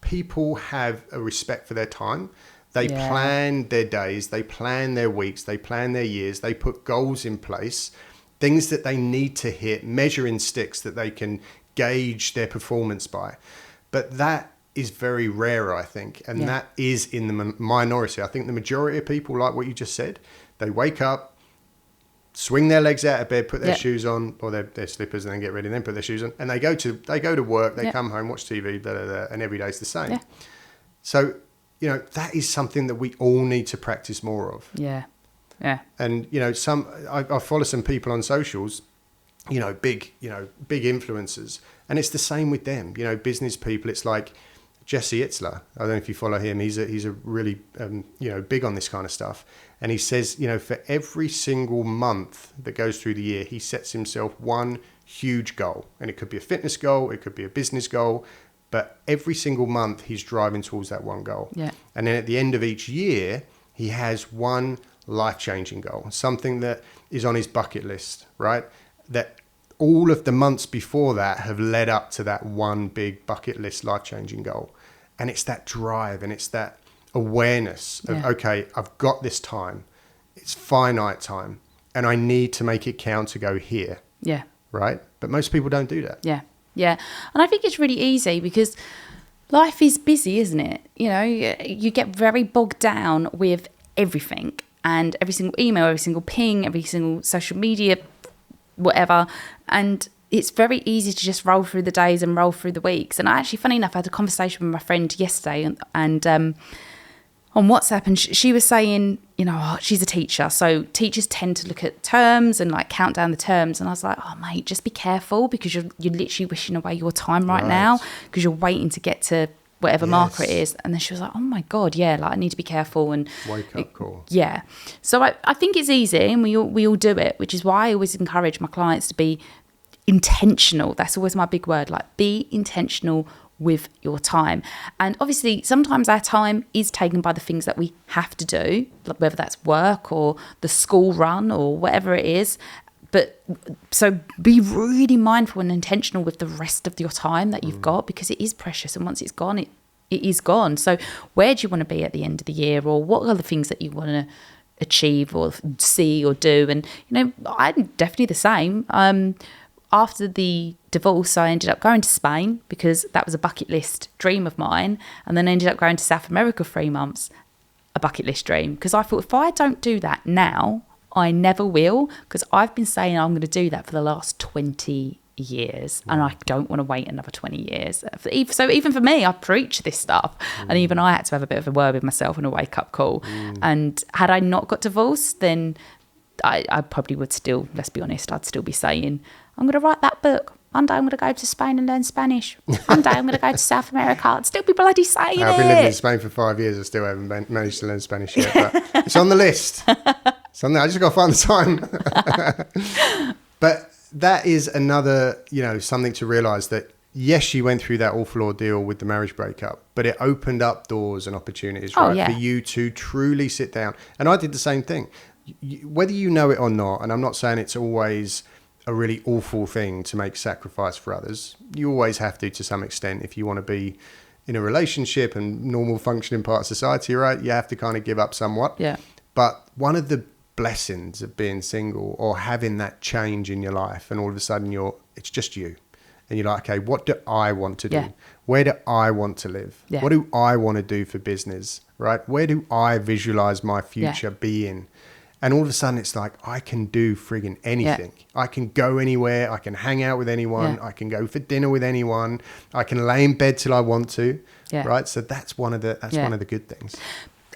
people have a respect for their time. They plan their days, they plan their weeks, they plan their years, they put goals in place, things that they need to hit, measuring sticks that they can gauge their performance by. But that is very rare, I think, and that is in the minority. I think the majority of people, like what you just said, they wake up, swing their legs out of bed, put their shoes on, or their slippers, and then get ready, and then put their shoes on, and they go to work, they come home, watch TV, blah, blah, blah, and every day's the same. So, you know, that is something that we all need to practice more of. And, you know, I follow some people on socials big influencers. And it's the same with them, business people. It's like Jesse Itzler. I don't know if you follow him. He's a really, big on this kind of stuff. And he says, for every single month that goes through the year, he sets himself one huge goal. And it could be a fitness goal. It could be a business goal. But every single month he's driving towards that one goal. Yeah. And then at the end of each year, he has one life-changing goal, something that is on his bucket list, right? That all of the months before that have led up to that one big bucket list life-changing goal. And it's that drive and it's that awareness of, okay, I've got this time. It's finite time and I need to make it count to go here. Yeah. Right? But most people don't do that. Yeah. Yeah. And I think it's really easy because life is busy, isn't it? You get very bogged down with everything and every single email, every single ping, every single social media, whatever. And it's very easy to just roll through the days and roll through the weeks. And actually, funny enough, I had a conversation with my friend yesterday and on WhatsApp, and she was saying, she's a teacher. So teachers tend to look at terms and like count down the terms. And I was like, oh, mate, just be careful because you're literally wishing away your time right now because you're waiting to get to whatever marker it is. And then she was like, oh my God, yeah, like I need to be careful and wake up call. Yeah. So I think it's easy and we all do it, which is why I always encourage my clients to be intentional. That's always my big word, like be intentional with your time. And obviously sometimes our time is taken by the things that we have to do, whether that's work or the school run or whatever it is. But so be really mindful and intentional with the rest of your time that you've got, because it is precious. And once it's gone, it is gone. So where do you want to be at the end of the year? Or what are the things that you want to achieve or see or do? And, I'm definitely the same. After the divorce, I ended up going to Spain because that was a bucket list dream of mine. And then I ended up going to South America 3 months, a bucket list dream. Because I thought if I don't do that now, I never will, because I've been saying I'm going to do that for the last 20 years and I don't want to wait another 20 years. So even for me, I preach this stuff and even I had to have a bit of a word with myself and a wake-up call. And had I not got divorced, then I probably would still, let's be honest, I'd still be saying, I'm going to write that book. One day I'm going to go to Spain and learn Spanish. One day I'm going to go to South America. I'd still be bloody saying it. I've been living in Spain for 5 years. I still haven't managed to learn Spanish yet, but it's on the list. Something I just got to find the time. But that is another, something to realise that, yes, you went through that awful ordeal with the marriage breakup, but it opened up doors and opportunities, for you to truly sit down. And I did the same thing. Whether you know it or not, and I'm not saying it's always a really awful thing to make sacrifice for others. You always have to some extent, if you want to be in a relationship and normal functioning part of society, right? You have to kind of give up somewhat. Yeah. But one of the blessings of being single or having that change in your life, and all of a sudden it's just you. And you're like, okay, what do I want to do? Yeah. Where do I want to live? Yeah. What do I want to do for business, right? Where do I visualize my future being? And all of a sudden it's like, I can do frigging anything. Yeah. I can go anywhere. I can hang out with anyone. Yeah. I can go for dinner with anyone. I can lay in bed till I want to. Yeah. Right. So that's one of the good things.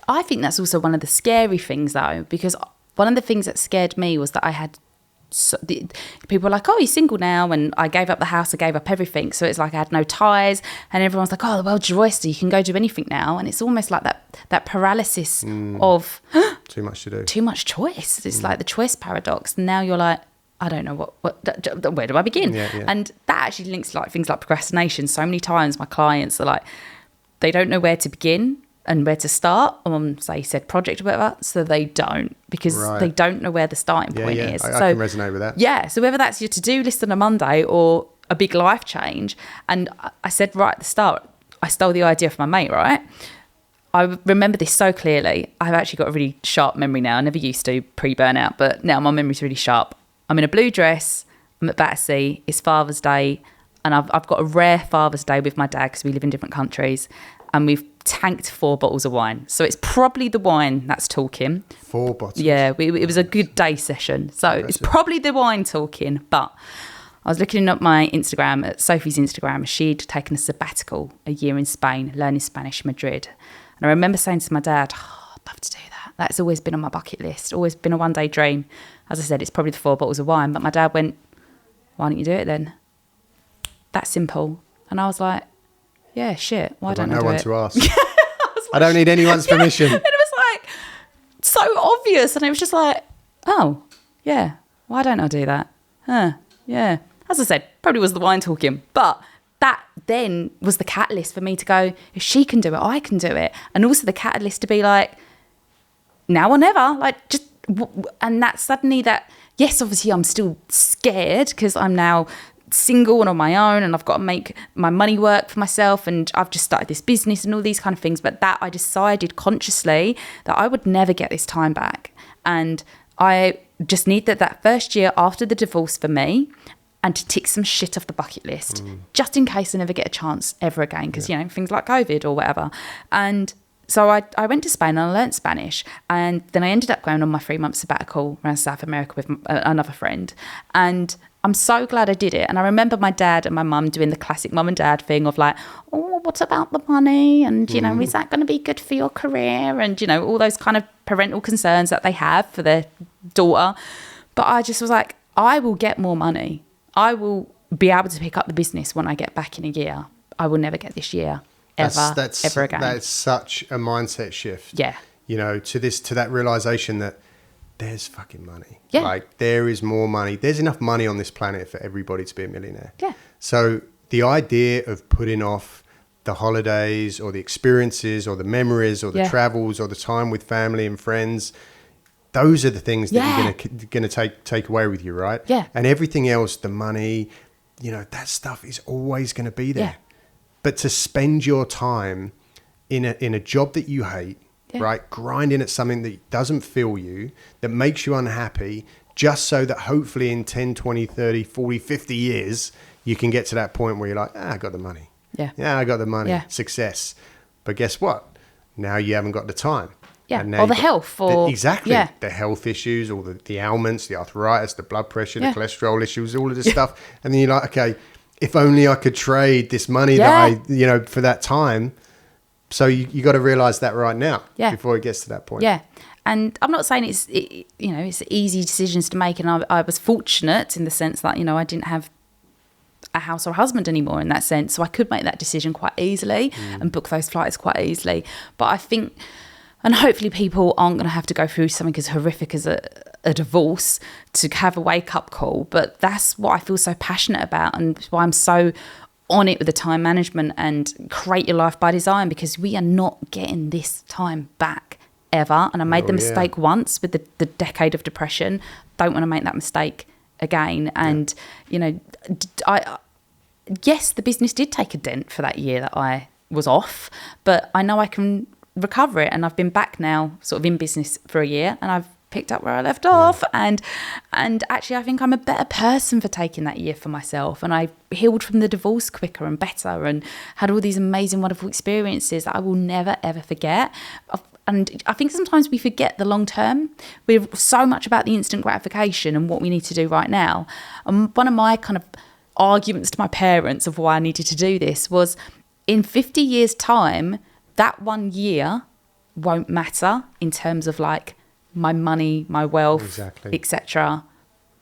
I think that's also one of the scary things though, because one of the things that scared me was that I had people were like, oh, you're single now, and I gave up the house, I gave up everything, so it's like I had no ties, and everyone's like, oh, the world's your oyster, you can go do anything now. And it's almost like that paralysis of too much to do, too much choice. It's like the choice paradox. And now you're like, I don't know where do I begin? And that actually links to like things like procrastination. So many times my clients are like, they don't know where to begin and where to start on, say, said project or whatever, so they don't, because they don't know where the starting point is. I can resonate with that. Yeah, so whether that's your to-do list on a Monday or a big life change, and I said right at the start, I stole the idea from my mate, right? I remember this so clearly. I've actually got a really sharp memory now. I never used to pre-burnout, but now my memory's really sharp. I'm in a blue dress, I'm at Battersea, it's Father's Day, and I've got a rare Father's Day with my dad because we live in different countries, and we've tanked 4 bottles of wine. So it's probably the wine that's talking. 4 bottles? Yeah, it was a good day session. So it's probably the wine talking. But I was looking at my Instagram, at Sophie's Instagram. She'd taken a sabbatical, a year in Spain, learning Spanish in Madrid. And I remember saying to my dad, I'd love to do that. That's always been on my bucket list, always been a one-day dream. As I said, it's probably the 4 bottles of wine. But my dad went, why don't you do it then? That's simple. And I was like, yeah, shit, why don't I do it? No one to ask. I don't need anyone's permission. And it was like so obvious. And it was just like, oh, yeah, why don't I do that? Yeah. As I said, probably was the wine talking. But that then was the catalyst for me to go, if she can do it, I can do it. And also the catalyst to be like, now or never. Like, just, and that suddenly that, yes, obviously I'm still scared because I'm now single and on my own and I've got to make my money work for myself and I've just started this business and all these kind of things. But that I decided consciously that I would never get this time back. And I just need that first year after the divorce for me and to tick some shit off the bucket list just in case I never get a chance ever again because, things like COVID or whatever. And so I went to Spain and I learnt Spanish, and then I ended up going on my 3-month sabbatical around South America with another friend. And I'm so glad I did it. And I remember my dad and my mum doing the classic mum and dad thing of like, oh, what about the money? And, is that going to be good for your career? And, all those kind of parental concerns that they have for their daughter. But I just was like, I will get more money. I will be able to pick up the business when I get back in a year. I will never get this year. Ever again. That's such a mindset shift. Yeah. To that realization that there's fucking money. Yeah. Like there is more money. There's enough money on this planet for everybody to be a millionaire. Yeah. So the idea of putting off the holidays or the experiences or the memories or the travels or the time with family and friends, those are the things that you're going to take away with you, right? Yeah. And everything else, the money, that stuff is always going to be there. Yeah. But to spend your time in a job that you hate, right, grinding at something that doesn't fill you, that makes you unhappy, just so that hopefully in 10, 20, 30, 40, 50 years, you can get to that point where you're like, I got the money. Yeah, I got the money. Yeah. Success. But guess what? Now you haven't got the time. Yeah, or the health. Exactly. Yeah. The health issues, all the ailments, the arthritis, the blood pressure, the cholesterol issues, all of this stuff. And then you're like, okay, if only I could trade this money that I, for that time. So you got to realize that right now before it gets to that point. Yeah. And I'm not saying it's easy decisions to make. And I was fortunate in the sense that, I didn't have a house or a husband anymore in that sense. So I could make that decision quite easily and book those flights quite easily. But I think, and hopefully people aren't going to have to go through something as horrific as a divorce to have a wake-up call. But that's what I feel so passionate about and why I'm so on it with the time management and create your life by design, because we are not getting this time back ever. And I made the mistake once with the decade of depression. Don't want to make that mistake again. And, yes, the business did take a dent for that year that I was off, but I know I can recover it. And I've been back now sort of in business for a year and I've picked up where I left off. And actually I think I'm a better person for taking that year for myself. And I healed from the divorce quicker and better and had all these amazing, wonderful experiences that I will never, ever forget. And I think sometimes we forget the long term. We're so much about the instant gratification and what we need to do right now. And one of my kind of arguments to my parents of why I needed to do this was, in 50 years' time, that 1 year won't matter in terms of like my money, my wealth, etc.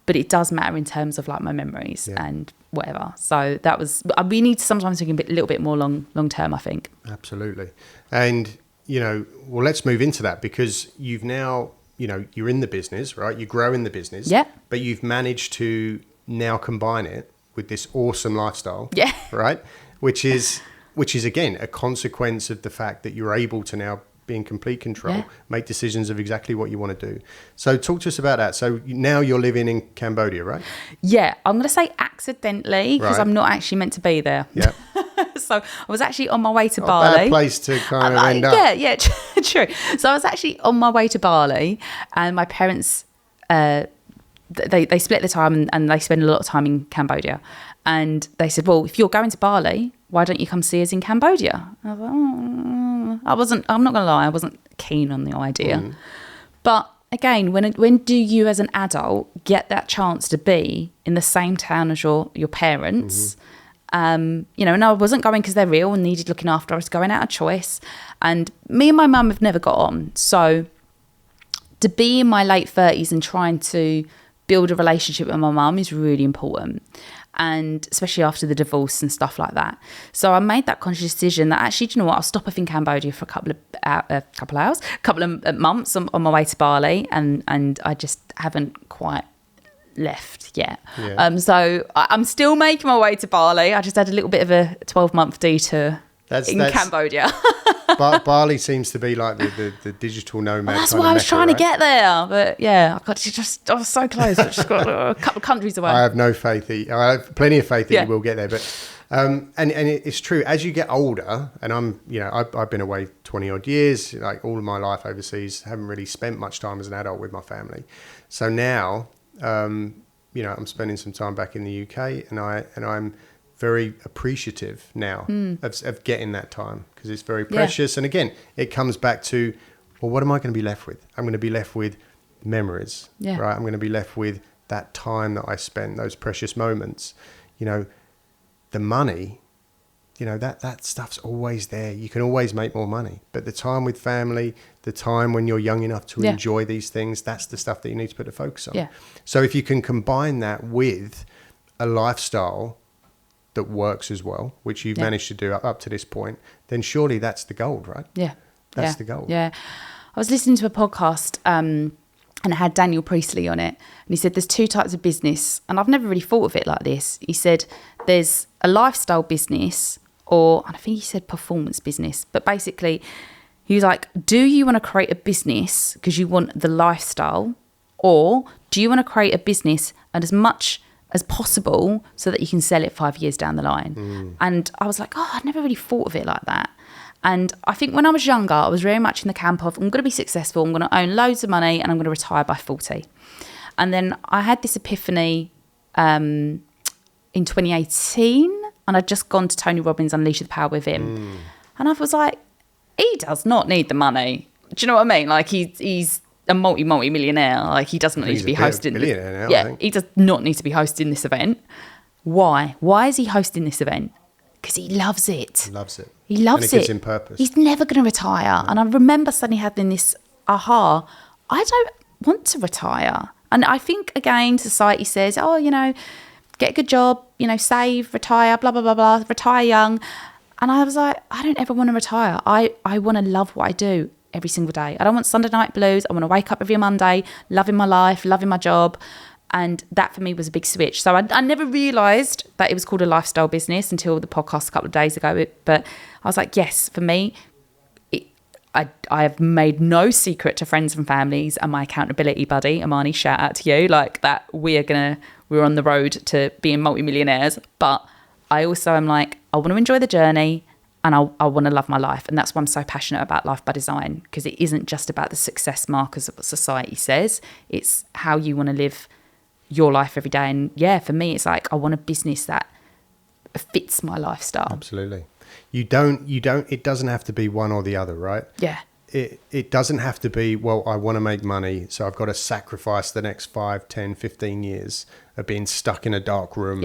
But it does matter in terms of like my memories and whatever. So that was, we need to sometimes think a little bit more long term, I think. Absolutely. And, well, let's move into that, because you've now, you're in the business, right? You grow in the business, but you've managed to now combine it with this awesome lifestyle, right? Which is again, a consequence of the fact that you're able to now be in complete control, make decisions of exactly what you want to do. So talk to us about that. So now you're living in Cambodia, right? Yeah, I'm going to say accidentally, because I'm not actually meant to be there. Yeah. So I was actually on my way to Bali. A bad place to kind of end up. Yeah, true. So I was actually on my way to Bali, and my parents, they split the time and they spend a lot of time in Cambodia. And they said, well, if you're going to Bali, why don't you come see us in Cambodia? I was like, I'm not going to lie, I wasn't keen on the idea. But again, when do you as an adult get that chance to be in the same town as your parents? And I wasn't going because they're ill and needed looking after. I was going out of choice. And me and my mum have never got on. So to be in my late 30s and trying to build a relationship with my mum is really important. And especially after the divorce and stuff like that. So I made that conscious decision that actually, do you know what, I'll stop off in Cambodia for a couple of months on my way to Bali, and I just haven't quite left yet. Yeah. So I'm still making my way to Bali. I just had a little bit of a 12-month detour in Cambodia. But Bali seems to be like the digital nomad. Well, that's why I was trying to get there, but yeah, I was so close. I just got a couple of countries away. I have no faith. I have plenty of faith that you will get there. But and it's true, as you get older, and I've been away 20 odd years, like all of my life overseas. Haven't really spent much time as an adult with my family. So now, I'm spending some time back in the UK, and I'm very appreciative now of getting that time, because it's very precious. And again, it comes back to, well, what am I going to be left with? I'm going to be left with memories, right? I'm going to be left with that time that I spent, those precious moments. The money, that stuff's always there. You can always make more money. But the time with family, the time when you're young enough to enjoy these things, that's the stuff that you need to put a focus on. Yeah. So if you can combine that with a lifestyle that works as well, which you've managed to do up to this point, then surely that's the gold, right? Yeah. That's the gold. Yeah. I was listening to a podcast and it had Daniel Priestley on it. And he said there's two types of business. And I've never really thought of it like this. He said there's a lifestyle business, or I think he said performance business. But basically, he was like, do you want to create a business because you want the lifestyle? Or do you want to create a business and as much as possible so that you can sell it 5 years down the line? And I was like, I'd never really thought of it like that. And I think when I was younger, I was very much in the camp of, I'm going to be successful, I'm going to own loads of money, and I'm going to retire by 40. And then I had this epiphany in 2018, and I'd just gone to Tony Robbins' Unleash the Power Within. And I was like, he does not need the money. Do you know what I mean? Like, he's a multi-millionaire. Like, he doesn't need to be hosting. Now, yeah, he does not need to be hosting this event. Why? Why is he hosting this event? Because he loves it. He loves it. And it gives him purpose. He's never going to retire. And I remember suddenly having this aha, I don't want to retire. And I think, again, society says, get a good job, save, retire, blah, blah, blah, blah, retire young. And I was like, I don't ever want to retire. I want to love what I do every single day. I don't want Sunday night blues. I want to wake up every Monday, loving my life, loving my job. And that for me was a big switch. So I never realised that it was called a lifestyle business until the podcast a couple of days ago. But I was like, yes, for me, I have made no secret to friends and families and my accountability buddy, Amani, shout out to you, like that we're on the road to being multimillionaires. But I also am like, I want to enjoy the journey and I want to love my life. And that's why I'm so passionate about Life by Design, because it isn't just about the success markers of what society says. It's how you want to live your life every day. And yeah, for me, it's like, I want a business that fits my lifestyle. Absolutely. It doesn't have to be one or the other, right? Yeah. It doesn't have to be, well, I want to make money, so I've got to sacrifice the next 5, 10, 15 years of being stuck in a dark room,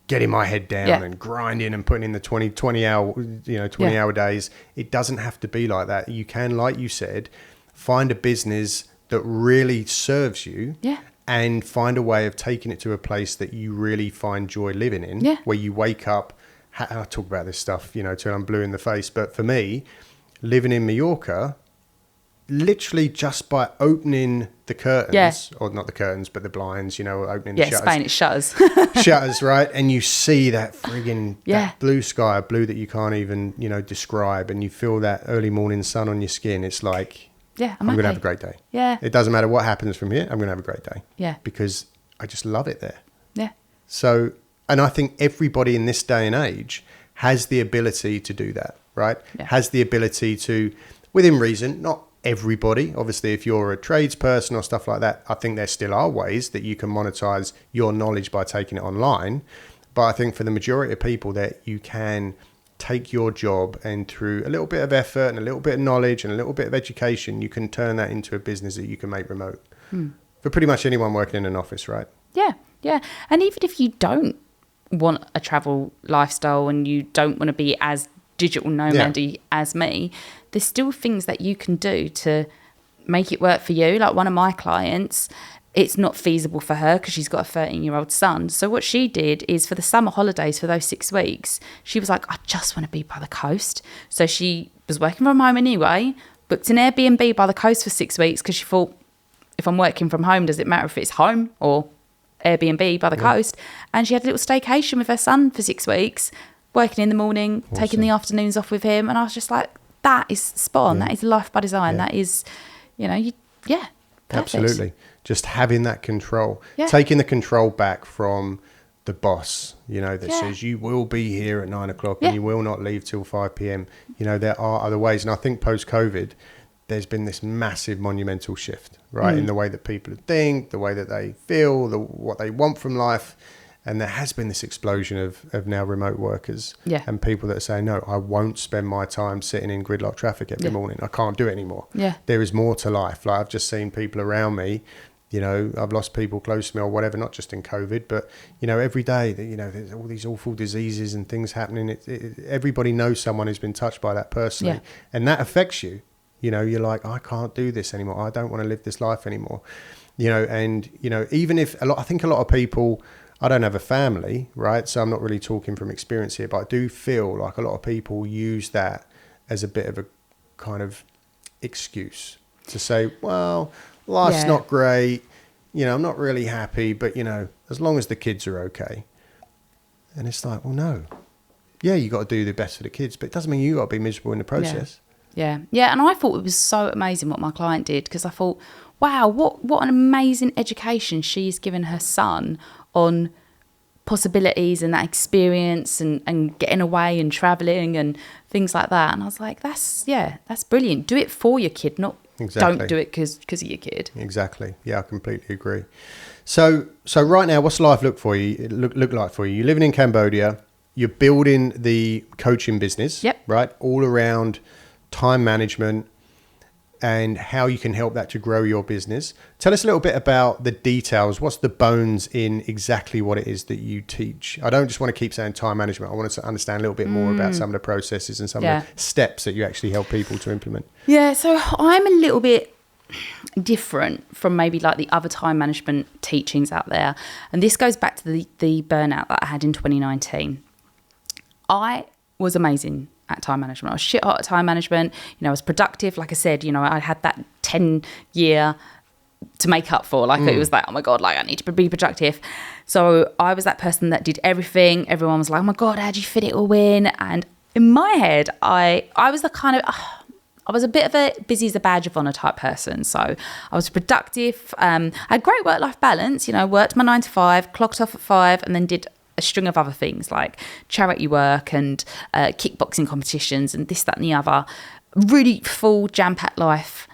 getting my head down and grinding and putting in the 20 hour days. It doesn't have to be like that. You can, like you said, find a business that really serves you. Yeah. And find a way of taking it to a place that you really find joy living in, where you wake up. I talk about this stuff, till I'm blue in the face. But for me, living in Mallorca, literally just by opening the curtains, or not the curtains, but the blinds, opening the shutters. Spain, it's shutters. Shutters, right? And you see that friggin' that blue sky, a blue that you can't even, describe. And you feel that early morning sun on your skin. It's like... I'm going to have a great day. Yeah. It doesn't matter what happens from here. I'm going to have a great day. Yeah. Because I just love it there. Yeah. So, and I think everybody in this day and age has the ability to do that, right? Yeah. Has the ability to, within reason, not everybody. Obviously, if you're a tradesperson or stuff like that, I think there still are ways that you can monetize your knowledge by taking it online. But I think for the majority of people that you can take your job and through a little bit of effort and a little bit of knowledge and a little bit of education, you can turn that into a business that you can make remote for pretty much anyone working in an office, right? Yeah. Yeah. And even if you don't want a travel lifestyle and you don't want to be as digital nomad-y as me, there's still things that you can do to make it work for you. Like one of my clients, it's not feasible for her because she's got a 13-year-old son. So what she did is for the summer holidays for those 6 weeks, she was like, I just want to be by the coast. So she was working from home anyway, booked an Airbnb by the coast for 6 weeks because she thought, if I'm working from home, does it matter if it's home or Airbnb by the coast? And she had a little staycation with her son for 6 weeks, working in the morning, taking the afternoons off with him. And I was just like, that is spot on. That is life by design. That is, perfect. Absolutely. Just having that control, taking the control back from the boss, that says you will be here at 9 o'clock and you will not leave till 5 p.m. There are other ways. And I think post-COVID, there's been this massive monumental shift, right? In the way that people think, the way that they feel, what they want from life. And there has been this explosion of now remote workers and people that are saying, no, I won't spend my time sitting in gridlock traffic every morning. I can't do it anymore. Yeah. There is more to life. Like I've just seen people around me, I've lost people close to me or whatever, not just in COVID, but, every day, there's all these awful diseases and things happening. Everybody knows someone who's been touched by that personally. Yeah. And that affects you. You're like, I can't do this anymore. I don't want to live this life anymore. Even if I think a lot of people, I don't have a family, right? So I'm not really talking from experience here, but I do feel like a lot of people use that as a bit of a kind of excuse to say, well, life's not great. I'm not really happy, but, as long as the kids are okay. And it's like, well, no. Yeah, you got to do the best for the kids, but it doesn't mean you got to be miserable in the process. Yeah. And I thought it was so amazing what my client did, because I thought, wow, what an amazing education she's given her son on possibilities and that experience and getting away and traveling and things like that. And I was like, that's brilliant. Do it for your kid, not don't do it because of your kid. Exactly. Yeah, I completely agree. So right now, what's life look like for you? You're living in Cambodia. You're building the coaching business. Yep. Right. All around time management and how you can help that to grow your business. Tell us a little bit about the details. What's the bones in exactly what it is that you teach? I don't just want to keep saying time management. I want to understand a little bit more about some of the processes and some of the steps that you actually help people to implement. Yeah, so I'm a little bit different from maybe like the other time management teachings out there. And this goes back to the burnout that I had in 2019. I was amazing at time management. I was shit hot at time management. I was productive. Like I said, I had that 10-year to make up for. Like it was like, oh my God, like I need to be productive. So I was that person that did everything. Everyone was like, oh my God, how'd you fit it all in? And in my head, I was the kind of, I was a bit of a busy as a badge of honour type person. So I was productive. I had great work-life balance. Worked my 9 to 5, clocked off at 5, and then did a string of other things like charity work and kickboxing competitions and this, that and the other. Really full jam-packed life,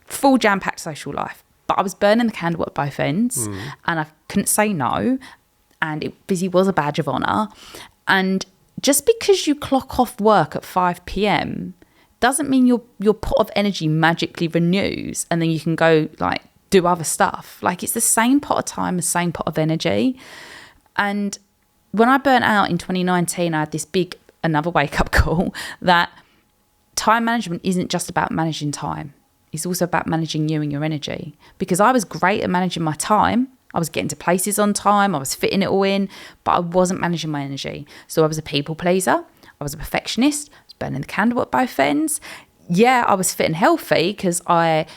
full jam-packed social life. But I was burning the candle at both ends and I couldn't say no. And busy was a badge of honour. And just because you clock off work at 5 p.m. doesn't mean your pot of energy magically renews and then you can go like do other stuff. Like it's the same pot of time, the same pot of energy. And when I burnt out in 2019, I had this another wake-up call that time management isn't just about managing time. It's also about managing you and your energy. Because I was great at managing my time. I was getting to places on time. I was fitting it all in. But I wasn't managing my energy. So I was a people pleaser. I was a perfectionist. I was burning the candle at both ends. Yeah, I was fit and healthy because I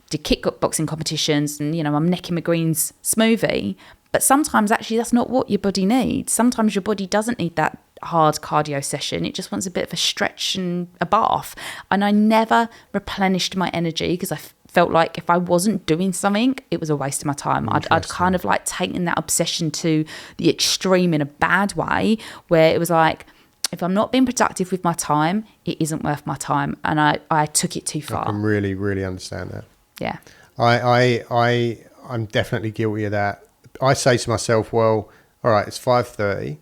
did kickboxing competitions and, I'm necking McGreen's smoothie. But sometimes actually that's not what your body needs. Sometimes your body doesn't need that hard cardio session. It just wants a bit of a stretch and a bath. And I never replenished my energy because I felt like if I wasn't doing something, it was a waste of my time. I'd kind of like taken that obsession to the extreme in a bad way where it was like, if I'm not being productive with my time, it isn't worth my time. And I took it too far. I can really, really understand that. Yeah. I'm definitely guilty of that. I say to myself, well, all right, it's 5:30.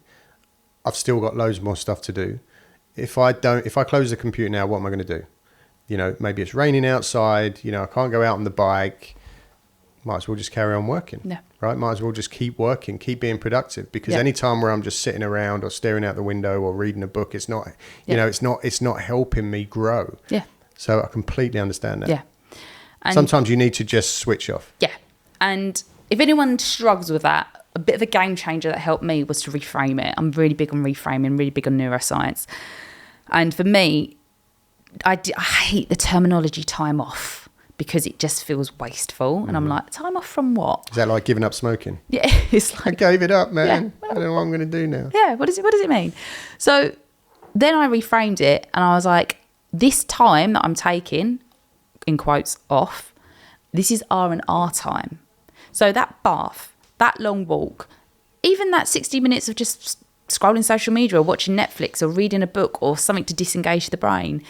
I've still got loads more stuff to do. If I close the computer now, what am I going to do? Maybe it's raining outside. I can't go out on the bike. Might as well just carry on working. Yeah. Right? Might as well just keep working, keep being productive. Because any time where I'm just sitting around or staring out the window or reading a book, it's not, it's not helping me grow. Yeah. So I completely understand that. Yeah. And sometimes you need to just switch off. Yeah. And if anyone struggles with that, a bit of a game changer that helped me was to reframe it. I'm really big on reframing, really big on neuroscience. And for me, I hate the terminology time off because it just feels wasteful. And I'm like, time off from what? Is that like giving up smoking? Yeah, it's like... I gave it up, man. Yeah. I don't know what I'm going to do now. Yeah, what does it mean? So then I reframed it and I was like, this time that I'm taking, in quotes, off, this is R&R time. So that bath, that long walk, even that 60 minutes of just scrolling social media or watching Netflix or reading a book or something to disengage the brain,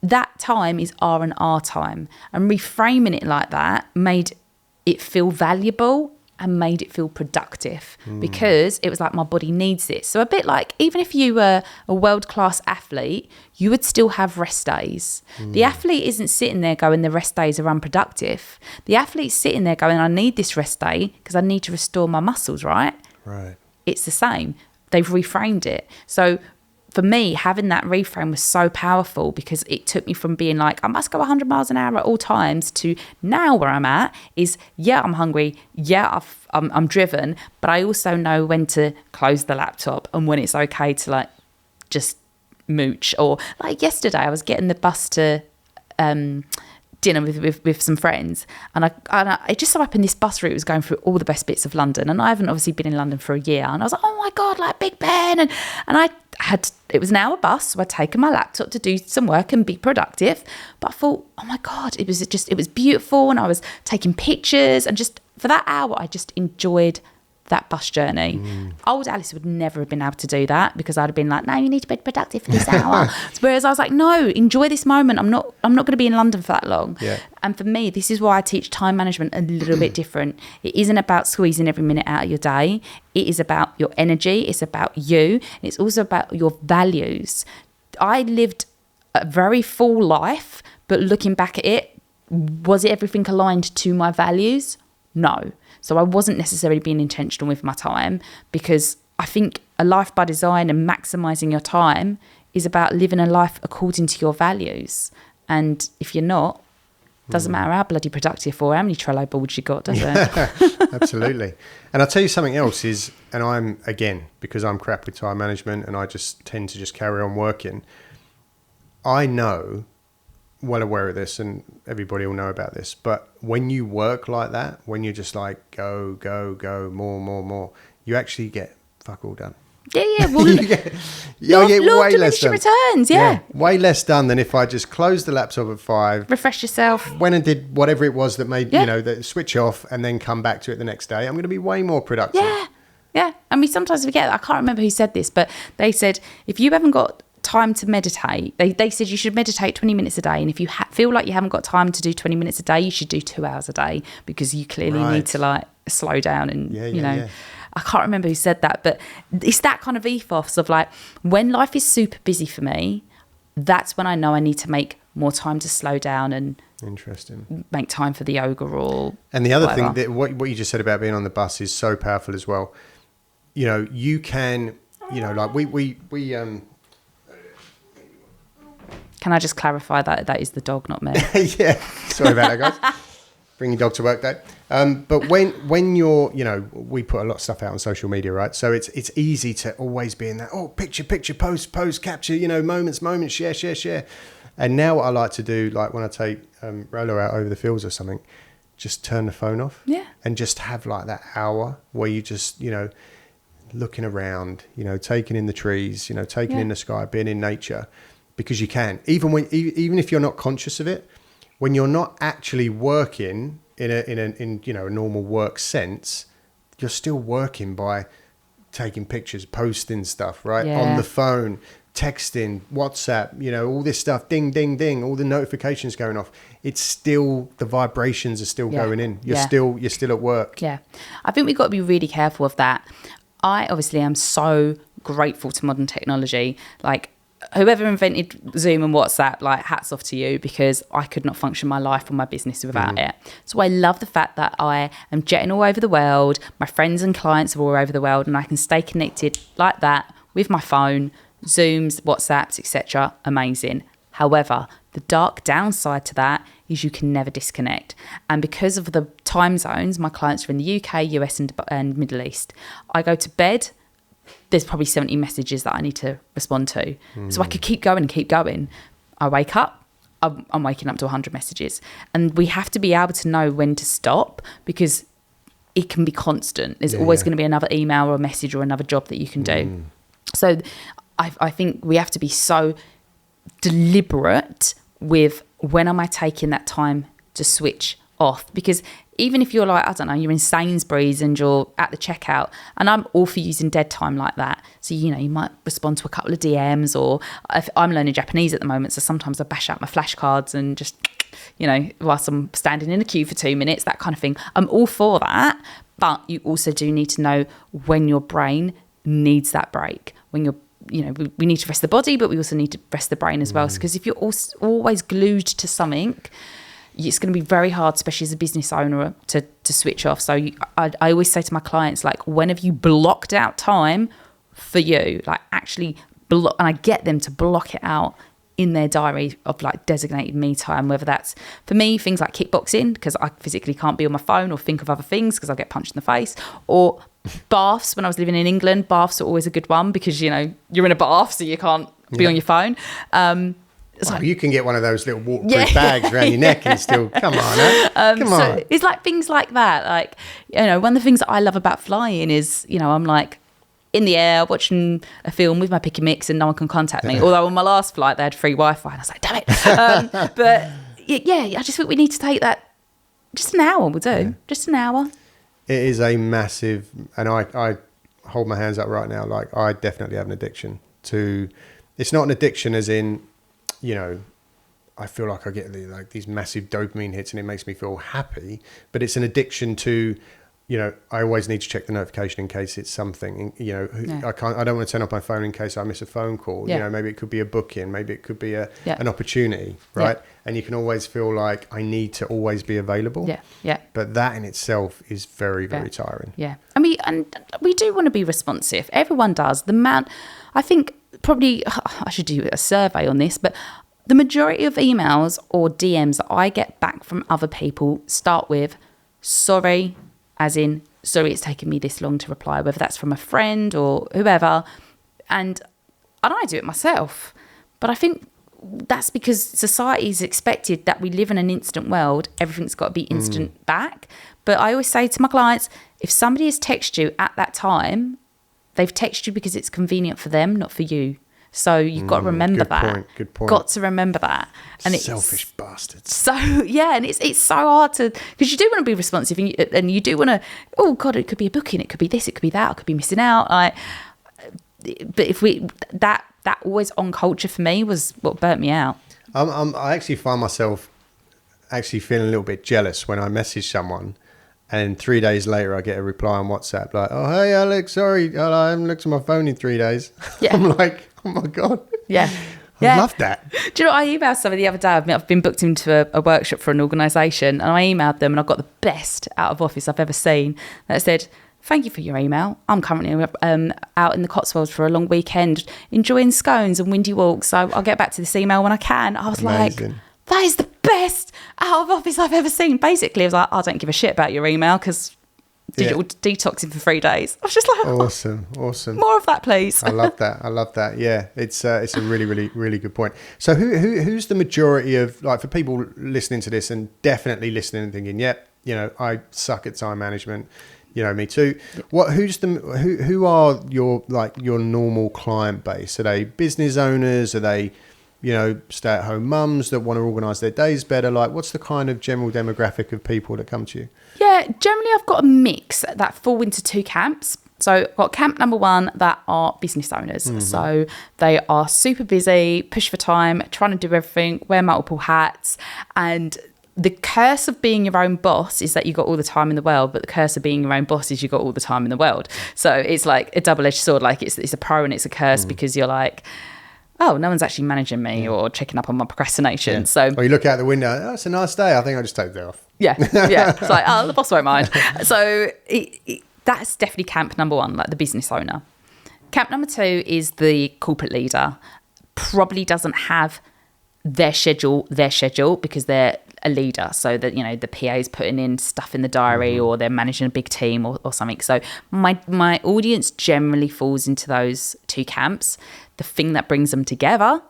that time is R&R time. And reframing it like that made it feel valuable and made it feel productive because it was like, my body needs this. So a bit like, even if you were a world-class athlete, you would still have rest days. The athlete isn't sitting there going, the rest days are unproductive. The athlete's sitting there going, I need this rest day because I need to restore my muscles, right? Right. It's the same. They've reframed it. So for me, having that reframe was so powerful because it took me from being like, I must go 100 miles an hour at all times, to now where I'm at is, yeah, I'm hungry. Yeah, I'm driven, but I also know when to close the laptop and when it's okay to like just mooch. Or like yesterday, I was getting the bus to dinner with some friends, and I just so happened this bus route was going through all the best bits of London, and I haven't obviously been in London for a year, and I was like, oh my god, like Big Ben, and it was an hour bus, so I'd taken my laptop to do some work and be productive, but I thought, oh my god, it was beautiful, and I was taking pictures, and just for that hour I just enjoyed that bus journey. Old Alice would never have been able to do that because I'd have been like, no, you need to be productive for this hour. Whereas I was like, no, enjoy this moment. I'm not going to be in London for that long. Yeah. And for me, this is why I teach time management a little bit different. It isn't about squeezing every minute out of your day. It is about your energy. It's about you. And it's also about your values. I lived a very full life, but looking back at it, was it everything aligned to my values? No. So I wasn't necessarily being intentional with my time, because I think a life by design and maximising your time is about living a life according to your values. And if you're not, doesn't matter how bloody productive or how many Trello boards you got, does it? Absolutely. And I'll tell you something else is, and I'm, again, because I'm crap with time management and I just tend to just carry on working, I know, well aware of this, and everybody will know about this, but when you work like that, when you're just like go more, you actually get fuck all done. Yeah. Well, you get way less done. Returns, yeah. Way less done than if I just closed the laptop at 5, refresh yourself, went and did whatever it was that made that switch off, and then come back to it the next day. I'm going to be way more productive. Yeah. And we sometimes forget. I can't remember who said this, but they said if you haven't got time to meditate, they said you should meditate 20 minutes a day, and if you feel like you haven't got time to do 20 minutes a day, you should do 2 hours a day, because you clearly need to like slow down and you know. I can't remember who said that, but it's that kind of ethos of like, when life is super busy for me, that's when I know I need to make more time to slow down and make time for the yoga or and the other whatever. thing that what you just said about being on the bus is so powerful as well. You know, you can, you know, like we Can I just clarify that is the dog, not me? yeah, sorry about that, guys. Bring your dog to work day. But when you're, you know, we put a lot of stuff out on social media, right? So it's easy to always be in that, picture, post, capture, you know, moments, share. And now what I like to do, like when I take Rolo out over the fields or something, just turn the phone off. Yeah. And just have like that hour where you just, you know, looking around, you know, taking in the trees, you know, taking in the sky, being in nature. Because you can, even if you're not conscious of it, when you're not actually working in you know, a normal work sense, you're still working by taking pictures, posting stuff, right? On the phone, texting, WhatsApp, you know, all this stuff, ding, ding, ding, all the notifications going off. It's still, the vibrations are still going in. You're still at work. Yeah. I think we've got to be really careful of that. I obviously am so grateful to modern technology. Like, whoever invented Zoom and WhatsApp, like, hats off to you, because I could not function my life or my business without it. So I love the fact that I am jetting all over the world. My friends and clients are all over the world, and I can stay connected like that with my phone, Zooms, WhatsApps, etc. Amazing. However, the dark downside to that is you can never disconnect. And because of the time zones, my clients are in the UK, US and Middle East. I go to bed, there's probably 70 messages that I need to respond to. So I could keep going and keep going. I wake up, I'm waking up to 100 messages. And we have to be able to know when to stop, because it can be constant. There's always going to be another email or a message or another job that you can do. So I think we have to be so deliberate with when am I taking that time to switch off. Because even if you're like, I don't know, you're in Sainsbury's and you're at the checkout, and I'm all for using dead time like that. So, you know, you might respond to a couple of DMs, or if I'm learning Japanese at the moment, so sometimes I bash out my flashcards and just, you know, whilst I'm standing in a queue for 2 minutes, that kind of thing. I'm all for that. But you also do need to know when your brain needs that break, when you're, you know, we need to rest the body, but we also need to rest the brain as well. Because if you're always glued to something, it's going to be very hard, especially as a business owner, to switch off. So I always say to my clients, like, when have you blocked out time for you? Like, actually block, and I get them to block it out in their diary of like designated me time, whether that's, for me, things like kickboxing, because I physically can't be on my phone or think of other things because I'll get punched in the face, or baths. When I was living in England, baths are always a good one because, you know, you're in a bath, so you can't be on your phone. Well, you can get one of those little waterproof bags around your neck and still, come on, come on. So it's like things like that. Like, you know, one of the things that I love about flying is, you know, I'm like in the air watching a film with my picky mix and no one can contact me. Although on my last flight, they had free Wi-Fi and I was like, damn it. But yeah, I just think we need to take that, just an hour will do. Yeah. Just an hour. It is a massive, and I hold my hands up right now. Like, I definitely have an addiction to, it's not an addiction as in, you know, I feel like I get these massive dopamine hits and it makes me feel happy, but it's an addiction to, you know, I always need to check the notification in case it's something, you know, I don't want to turn off my phone in case I miss a phone call. You know, maybe it could be a booking, maybe it could be an opportunity, right? And you can always feel like I need to always be available. But that in itself is very, very tiring. And we do want to be responsive. Everyone does. I think probably I should do a survey on this, but the majority of emails or DMs that I get back from other people start with sorry, as in sorry it's taken me this long to reply, whether that's from a friend or whoever. And I do it myself, but I think that's because society's expected that we live in an instant world. Everything's got to be instant back. But I always say to my clients, if somebody has texted you at that time, they've texted you because it's convenient for them, not for you. So you've got to remember that. Good point. Got to remember that. And it's selfish bastards. So and it's so hard to, because you do want to be responsive, and you do want to. Oh God, it could be a booking, it could be this, it could be that, I could be missing out. But if that always on culture for me was what burnt me out. I actually find myself actually feeling a little bit jealous when I message someone. And 3 days later, I get a reply on WhatsApp like, "Oh, hey, Alex, sorry, I haven't looked at my phone in 3 days." Yeah. I'm like, oh my God. Yeah. I love that. Do you know what? I emailed somebody the other day. I've been booked into a workshop for an organisation, and I emailed them and I got the best out of office I've ever seen. That said, "Thank you for your email. I'm currently out in the Cotswolds for a long weekend, enjoying scones and windy walks. So I'll get back to this email when I can." I was like, that is the best out of office I've ever seen. Basically, I was like, I don't give a shit about your email because digital detoxing for 3 days. I was just like, awesome. More of that, please. I love that. Yeah, it's a really, really, really good point. So who's the majority of, like, for people listening to this and definitely listening and thinking, yep, you know, I suck at time management. You know, me too. Who are your normal client base? Are they business owners? Are they, you know, stay-at-home mums that want to organise their days better? Like, what's the kind of general demographic of people that come to you? Yeah, generally I've got a mix that fall into two camps. So I've got camp number one that are business owners. Mm-hmm. So they are super busy, push for time, trying to do everything, wear multiple hats. And the curse of being your own boss is that you got all the time in the world, but the curse of being your own boss is you got all the time in the world. So it's like a double-edged sword. Like it's a pro and it's a curse because you're like, oh, no one's actually managing me or checking up on my procrastination. So, or you look out the window, oh, it's a nice day. I think I'll just take the day off. Yeah. It's like, oh, the boss won't mind. So that's definitely camp number one, like the business owner. Camp number two is the corporate leader. Probably doesn't have their schedule because they're a leader, so that, you know, the PA is putting in stuff in the diary, or they're managing a big team or something. So my audience generally falls into those two camps. The thing that brings them together,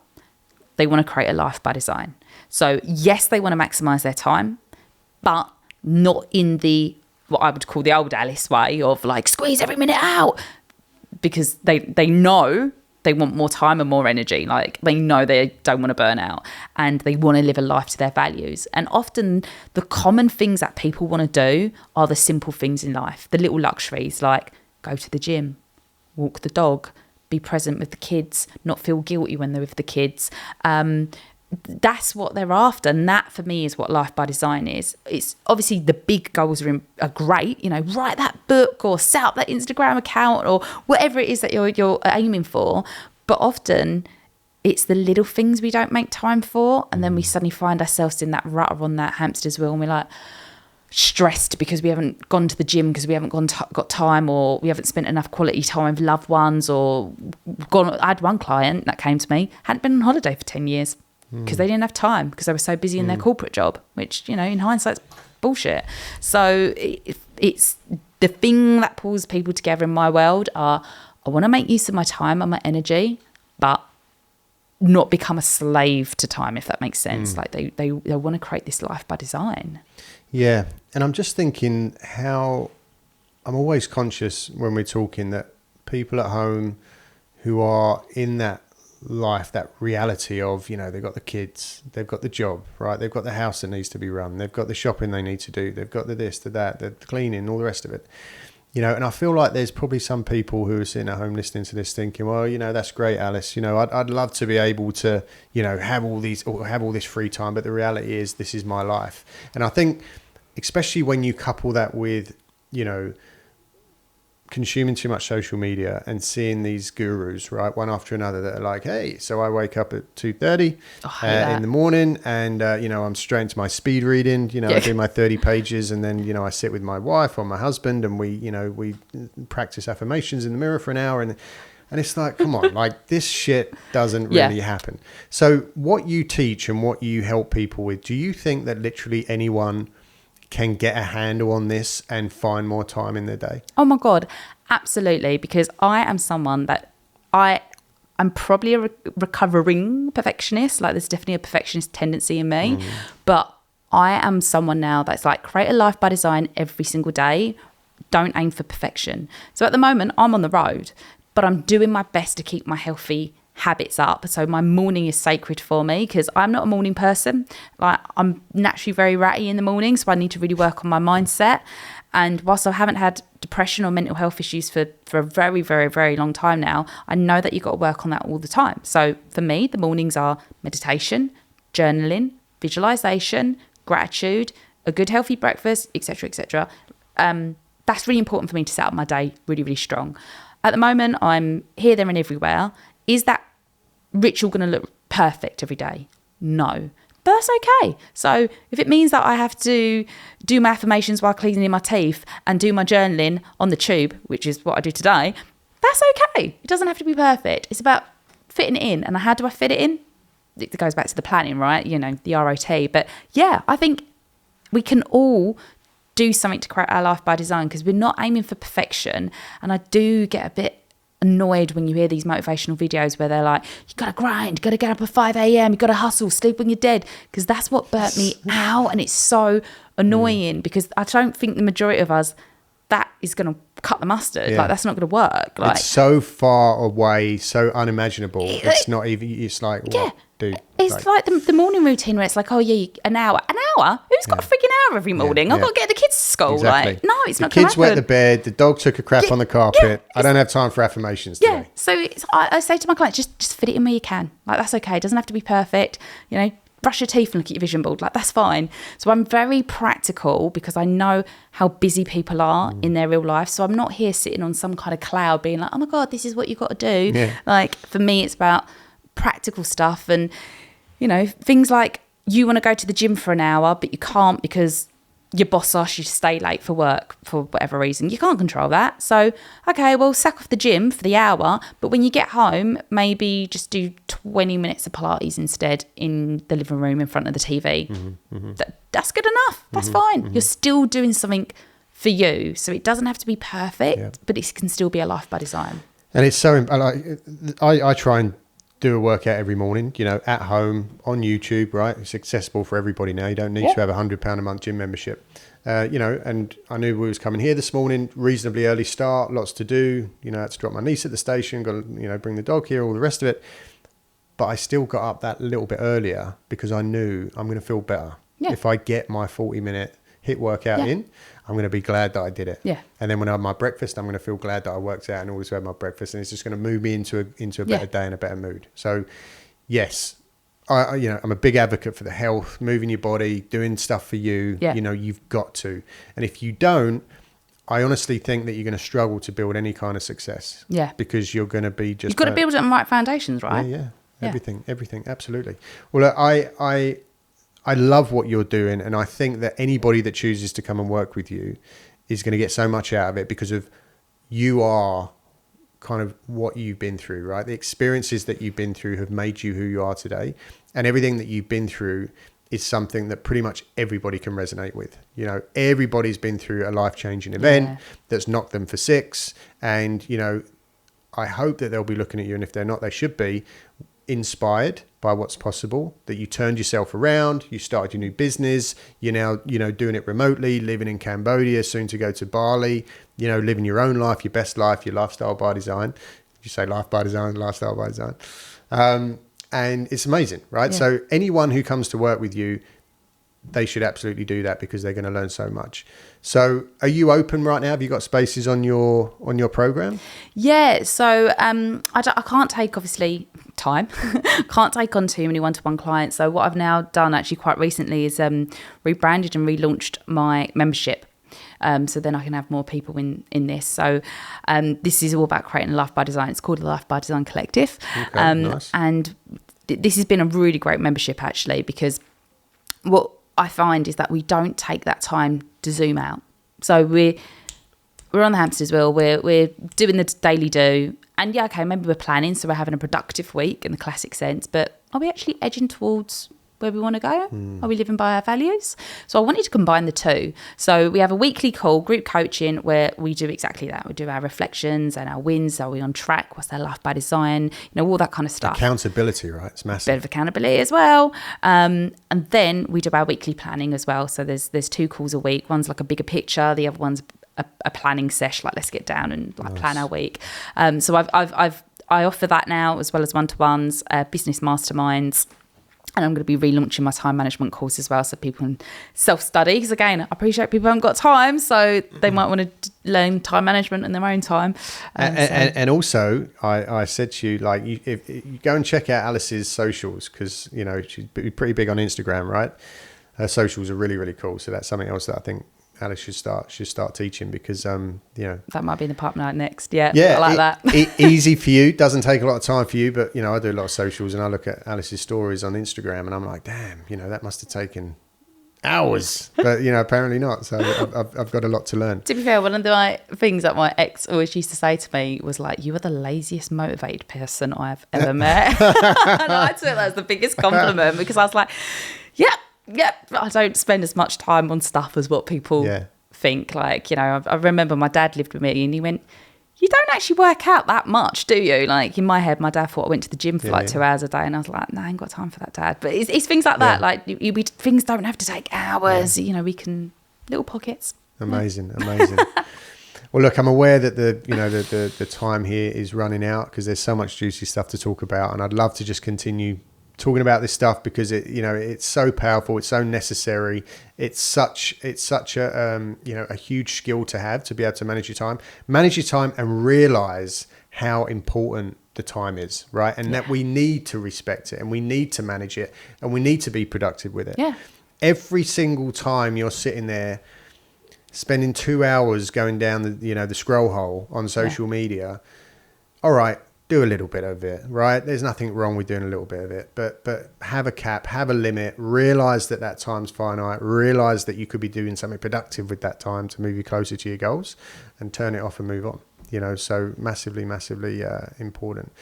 they want to create a life by design. So yes, they want to maximize their time, but not in the what I would call the old Alice way of like squeeze every minute out, because they know they want more time and more energy. Like, they know they don't want to burn out, and they want to live a life to their values. And often the common things that people want to do are the simple things in life, the little luxuries, like go to the gym, walk the dog, be present with the kids, not feel guilty when they're with the kids. That's what they're after, and that for me is what life by design is. It's obviously the big goals are great, you know, write that book or set up that Instagram account or whatever it is that you're aiming for, but often it's the little things we don't make time for, and then we suddenly find ourselves in that rut or on that hamster's wheel, and we're like stressed because we haven't gone to the gym, because we haven't got time, or we haven't spent enough quality time with loved ones, or I had one client that came to me, hadn't been on holiday for 10 years because they didn't have time, because they were so busy in their corporate job, which, you know, in hindsight's bullshit. So it's the thing that pulls people together in my world are, I want to make use of my time and my energy, but not become a slave to time, if that makes sense. Like they want to create this life by design. Yeah. And I'm just thinking how I'm always conscious when we're talking that people at home who are in that life, that reality of, you know, they've got the kids, they've got the job, right? They've got the house that needs to be run. They've got the shopping they need to do. They've got the this, the that, the cleaning, all the rest of it. You know, and I feel like there's probably some people who are sitting at home listening to this thinking, well, you know, that's great, Alice. You know, I'd love to be able to, you know, have all this free time. But the reality is, this is my life. And I think, especially when you couple that with, you know, consuming too much social media and seeing these gurus, right, one after another, that are like, hey, so I wake up at 2:30 in the morning, and you know, I'm straight into my speed reading, you know, I do my 30 pages, and then, you know, I sit with my wife or my husband, and we practice affirmations in the mirror for an hour, and it's like, come on, like, this shit doesn't really happen. So what you teach and what you help people with, do you think that literally anyone can get a handle on this and find more time in their day? Oh my God, absolutely. Because I am someone that I'm probably a recovering perfectionist. Like, there's definitely a perfectionist tendency in me, but I am someone now that's like, create a life by design every single day. Don't aim for perfection. So at the moment I'm on the road, but I'm doing my best to keep my healthy habits up. So my morning is sacred for me, because I'm not a morning person. Like, I'm naturally very ratty in the morning, so I need to really work on my mindset. And whilst I haven't had depression or mental health issues for a very, very, very long time now, I know that you've got to work on that all the time. So for me, the mornings are meditation, journaling, visualization, gratitude, a good healthy breakfast, etc., etc. That's really important for me to set up my day really, really strong. At the moment, I'm here, there, and everywhere. Is that ritual going to look perfect every day? No, but that's okay. So if it means that I have to do my affirmations while cleaning my teeth and do my journaling on the tube, which is what I do today, that's okay. It doesn't have to be perfect. It's about fitting it in. And how do I fit it in? It goes back to the planning, right? You know, the ROT. But yeah, I think we can all do something to create our life by design, because we're not aiming for perfection. And I do get a bit annoyed when you hear these motivational videos where they're like, you gotta grind, you gotta get up at 5 a.m, you gotta hustle, sleep when you're dead, because that's what burnt me out. And it's so annoying, because I don't think the majority of us, that is gonna cut the mustard. Like, that's not gonna work. Like, it's so far away, so unimaginable. It's not even, it's like, what, dude? It's like the morning routine where it's like, oh yeah, an hour. Who's got a freaking hour every morning? I've got to get the kids to school. Exactly. Like, no, it's not going to happen. The kids wet the bed, the dog took a crap on the carpet. I don't have time for affirmations today. So I say to my clients, just fit it in where you can. Like, that's okay. It doesn't have to be perfect. You know, brush your teeth and look at your vision board. Like, that's fine. So I'm very practical, because I know how busy people are in their real life. So I'm not here sitting on some kind of cloud being like, oh my God, this is what you've got to do. Yeah. Like, for me, it's about practical stuff. And, you know, things like, you want to go to the gym for an hour, but you can't because your boss asks you to stay late for work for whatever reason. You can't control that. So, okay, well, sack off the gym for the hour, but when you get home, maybe just do 20 minutes of Pilates instead in the living room in front of the TV. That's good enough. That's fine. You're still doing something for you. So it doesn't have to be perfect, but it can still be a life by design. And it's so, I try and do a workout every morning, at home on YouTube, right? It's accessible for everybody now. You don't need to have £100 a month gym membership, and I knew we was coming here this morning, reasonably early start, lots to do, I had to drop my niece at the station, got to, bring the dog here, all the rest of it. But I still got up that little bit earlier because I knew I'm going to feel better. Yeah. If I get my 40-minute HIIT workout in, I'm going to be glad that I did it. Yeah. And then when I have my breakfast, I'm going to feel glad that I worked out and always had my breakfast. And it's just going to move me into a better day and a better mood. So, yes, I'm a big advocate for the health, moving your body, doing stuff for you. Yeah. You've got to. And if you don't, I honestly think that you're going to struggle to build any kind of success. Yeah. Because you're going to be just... You've got to build it on the right foundations, right? Yeah. Everything. Absolutely. Well, I love what you're doing, and I think that anybody that chooses to come and work with you is going to get so much out of it because of you are kind of what you've been through, right? The experiences that you've been through have made you who you are today, and everything that you've been through is something that pretty much everybody can resonate with. Everybody's been through a life-changing event that's knocked them for six, and I hope that they'll be looking at you, and if they're not, they should be inspired by what's possible, that you turned yourself around, you started your new business, you're now, doing it remotely, living in Cambodia, soon to go to Bali, living your own life, your best life, your lifestyle by design. You say life by design, lifestyle by design. And it's amazing, right? Yeah. So anyone who comes to work with you, they should absolutely do that because they're going to learn so much. So are you open right now? Have you got spaces on your program? Yeah. So I can't take, obviously, time. Can't take on too many one-to-one clients. So what I've now done actually quite recently is rebranded and relaunched my membership. So then I can have more people in this. So this is all about creating a life by design. It's called the Life by Design Collective. Okay, nice. And this has been a really great membership actually, because what I find is that we don't take that time to zoom out. So we're on the hamster's wheel. We're doing the daily do, and maybe we're planning, so we're having a productive week in the classic sense. But are we actually edging towards where we want to go? Are we living by our values? So I wanted to combine the two. So we have a weekly call, group coaching, where we do exactly that. We do our reflections and our wins. Are we on track? What's their life by design? All that kind of stuff. Accountability, right? It's massive. Bit of accountability as well. And then we do our weekly planning as well. So there's 2 calls a week. One's like a bigger picture. The other one's a planning sesh, like let's get down and plan our week. So I offer that now, as well as one-to-ones, business masterminds. And I'm going to be relaunching my time management course as well, so people can self-study. Because again, I appreciate people haven't got time, so they might want to learn time management in their own time. And also, I said to you, like, if you go and check out Alice's socials, because she's pretty big on Instagram, right? Her socials are really, really cool. So that's something else that I think Alice should start teaching, because that might be in the pipeline next. I like that. Easy for you, doesn't take a lot of time for you, but I do a lot of socials, and I look at Alice's stories on Instagram and I'm like, damn, that must have taken hours, but apparently not. So I've got a lot to learn. To be fair, one of the things that my ex always used to say to me was like, you are the laziest motivated person I've ever met. And I took that as the biggest compliment, because I was like, I don't spend as much time on stuff as what people think. Like, I remember my dad lived with me and he went, you don't actually work out that much, do you? Like, in my head, my dad thought I went to the gym for 2 hours a day, and I was like, no, I ain't got time for that, Dad. But it's things like that. Like, things don't have to take hours. We can, little pockets. Amazing. Well, look, I'm aware that the time here is running out, because there's so much juicy stuff to talk about, and I'd love to just continue talking about this stuff, because it's so powerful, it's so necessary, it's such a a huge skill to have, to be able to manage your time and realize how important the time is, right? And that we need to respect it, and we need to manage it, and we need to be productive with it. Every single time you're sitting there spending 2 hours going down the scroll hole on social media, all right, do a little bit of it, right? There's nothing wrong with doing a little bit of it, but have a cap, have a limit, realize that time's finite, realize that you could be doing something productive with that time to move you closer to your goals, and turn it off and move on. So massively important.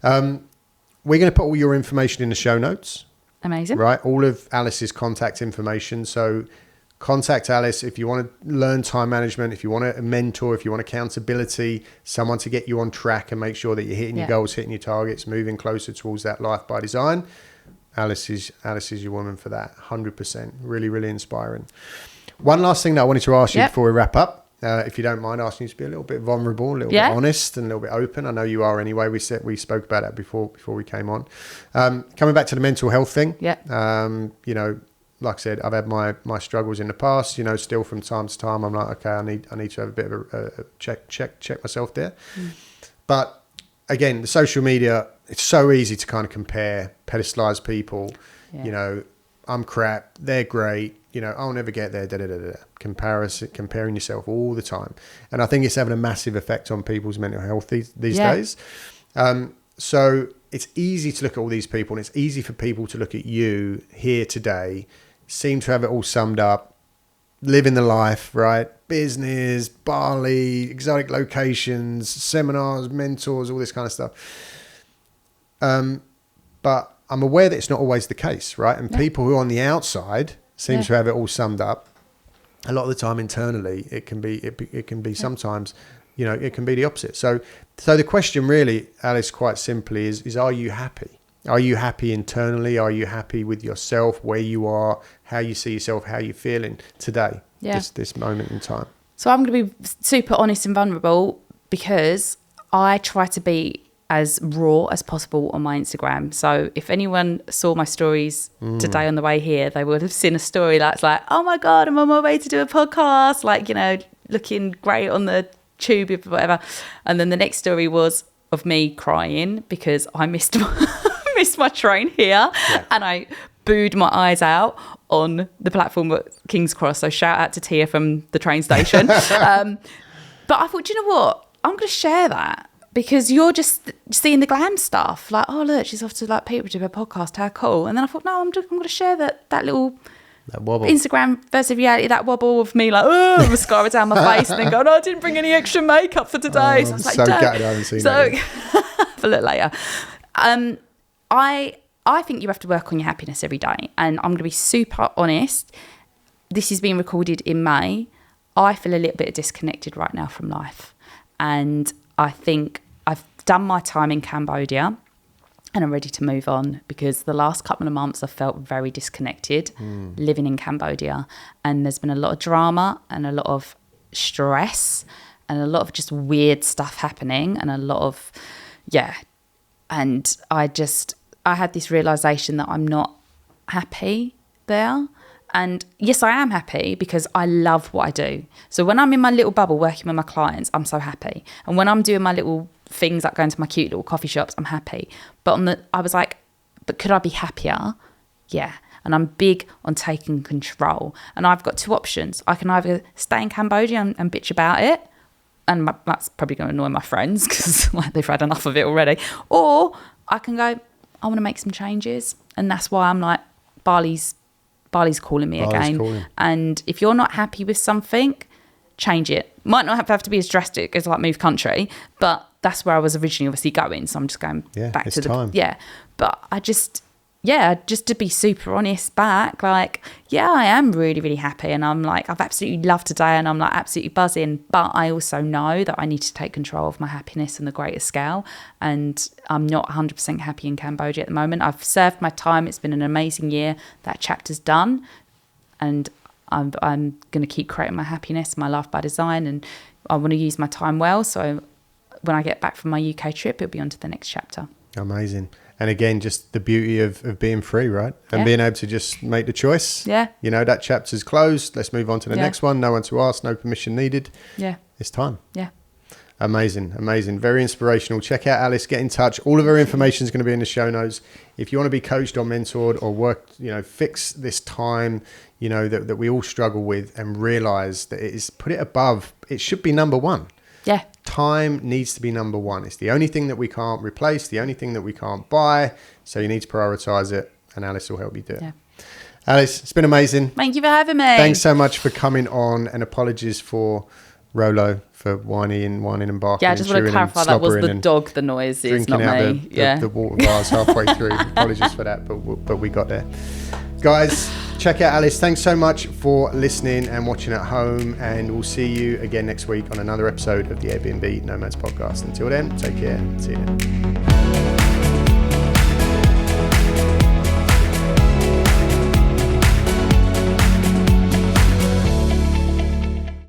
We're going to put all your information in the show notes. Amazing. Right, all of Alice's contact information. So contact Alice if you want to learn time management, if you want a mentor, if you want accountability, someone to get you on track and make sure that you're hitting your goals, hitting your targets, moving closer towards that life by design. Alice is your woman for that, 100%. Really, really inspiring. One last thing that I wanted to ask you before we wrap up, if you don't mind asking you to be a little bit vulnerable, a little bit honest, and a little bit open. I know you are anyway. We spoke about that before we came on. Coming back to the mental health thing. Like I said, I've had my struggles in the past. Still from time to time, I'm like, okay, I need to have a bit of a check myself there. But again, the social media, it's so easy to kind of compare, pedestalize people. I'm crap, they're great. I'll never get there. Comparing yourself all the time, and I think it's having a massive effect on people's mental health these days. So it's easy to look at all these people, and it's easy for people to look at you here today, seem to have it all summed up, living the life, right? Business, Bali, exotic locations, seminars, mentors, all this kind of stuff. But I'm aware that it's not always the case, right? And people who are on the outside seem to have it all summed up. A lot of the time internally, it can be sometimes, it can be the opposite. So the question really, Alice, quite simply is are you happy? Are you happy internally? Are you happy with yourself, where you are, how you see yourself, how you're feeling today, this moment in time? So I'm going to be super honest and vulnerable because I try to be as raw as possible on my Instagram. So if anyone saw my stories today on the way here, they would have seen a story that's like, oh my God, I'm on my way to do a podcast, looking great on the tube or whatever. And then the next story was of me crying because I missed my train here and I booed my eyes out on the platform at King's Cross. So shout out to Tia from the train station. But I thought, you know what? I'm going to share that. Because you're just seeing the glam stuff, like, oh look, she's off to Peterborough to do a podcast, how cool. And then I thought, no, I'm going to share that little wobble. Instagram versus reality, that wobble of me mascara down my face, and then going, I didn't bring any extra makeup for today. So I was like, gutted I haven't seen that. Have a look later. I think you have to work on your happiness every day, and I'm going to be super honest. This is being recorded in May. I feel a little bit disconnected right now from life, and I think I've done my time in Cambodia and I'm ready to move on because the last couple of months I felt very disconnected living in Cambodia, and there's been a lot of drama and a lot of stress and a lot of just weird stuff happening and a lot of and I had this realization that I'm not happy there. And yes, I am happy because I love what I do. So when I'm in my little bubble working with my clients, I'm so happy. And when I'm doing my little things like going to my cute little coffee shops, I'm happy. But I was like, but could I be happier? Yeah. And I'm big on taking control. And I've got two options. I can either stay in Cambodia and bitch about it. And that's probably going to annoy my friends because they've had enough of it already. Or I can go, I want to make some changes. And that's why I'm like, Bali's calling me again. And if you're not happy with something, change it. Might not have to be as drastic as move country, but that's where I was originally obviously going. So I'm just going back to time. But I just to be super honest back, I am really, really happy. And I'm like, I've absolutely loved today and I'm absolutely buzzing. But I also know that I need to take control of my happiness on the greater scale. And I'm not 100% happy in Cambodia at the moment. I've served my time. It's been an amazing year. That chapter's done. And I'm going to keep creating my happiness, my life by design. And I want to use my time well. So when I get back from my UK trip, it'll be on to the next chapter. Amazing. And again, just the beauty of being free, right? And being able to just make the choice. Yeah. That chapter's closed. Let's move on to the next one. No one to ask, no permission needed. Yeah. It's time. Yeah. Amazing. Very inspirational. Check out Alice, get in touch. All of her information is going to be in the show notes. If you want to be coached or mentored or work, fix this time, that we all struggle with and realize that put it above. It should be number one. Yeah. Time needs to be number one. It's the only thing that we can't replace, the only thing that we can't buy. So you need to prioritize it, and Alice will help you do it. Yeah. Alice, it's been amazing. Thank you for having me. Thanks so much for coming on, and apologies for Rolo for whining and barking. Yeah, I just want to clarify that was the dog, the noise is not me. The water bars halfway through. Apologies for that, but we got there. Guys, check out Alice. Thanks so much for listening and watching at home, and we'll see you again next week on another episode of the Airbnb Nomads podcast. Until then, take care. See you then.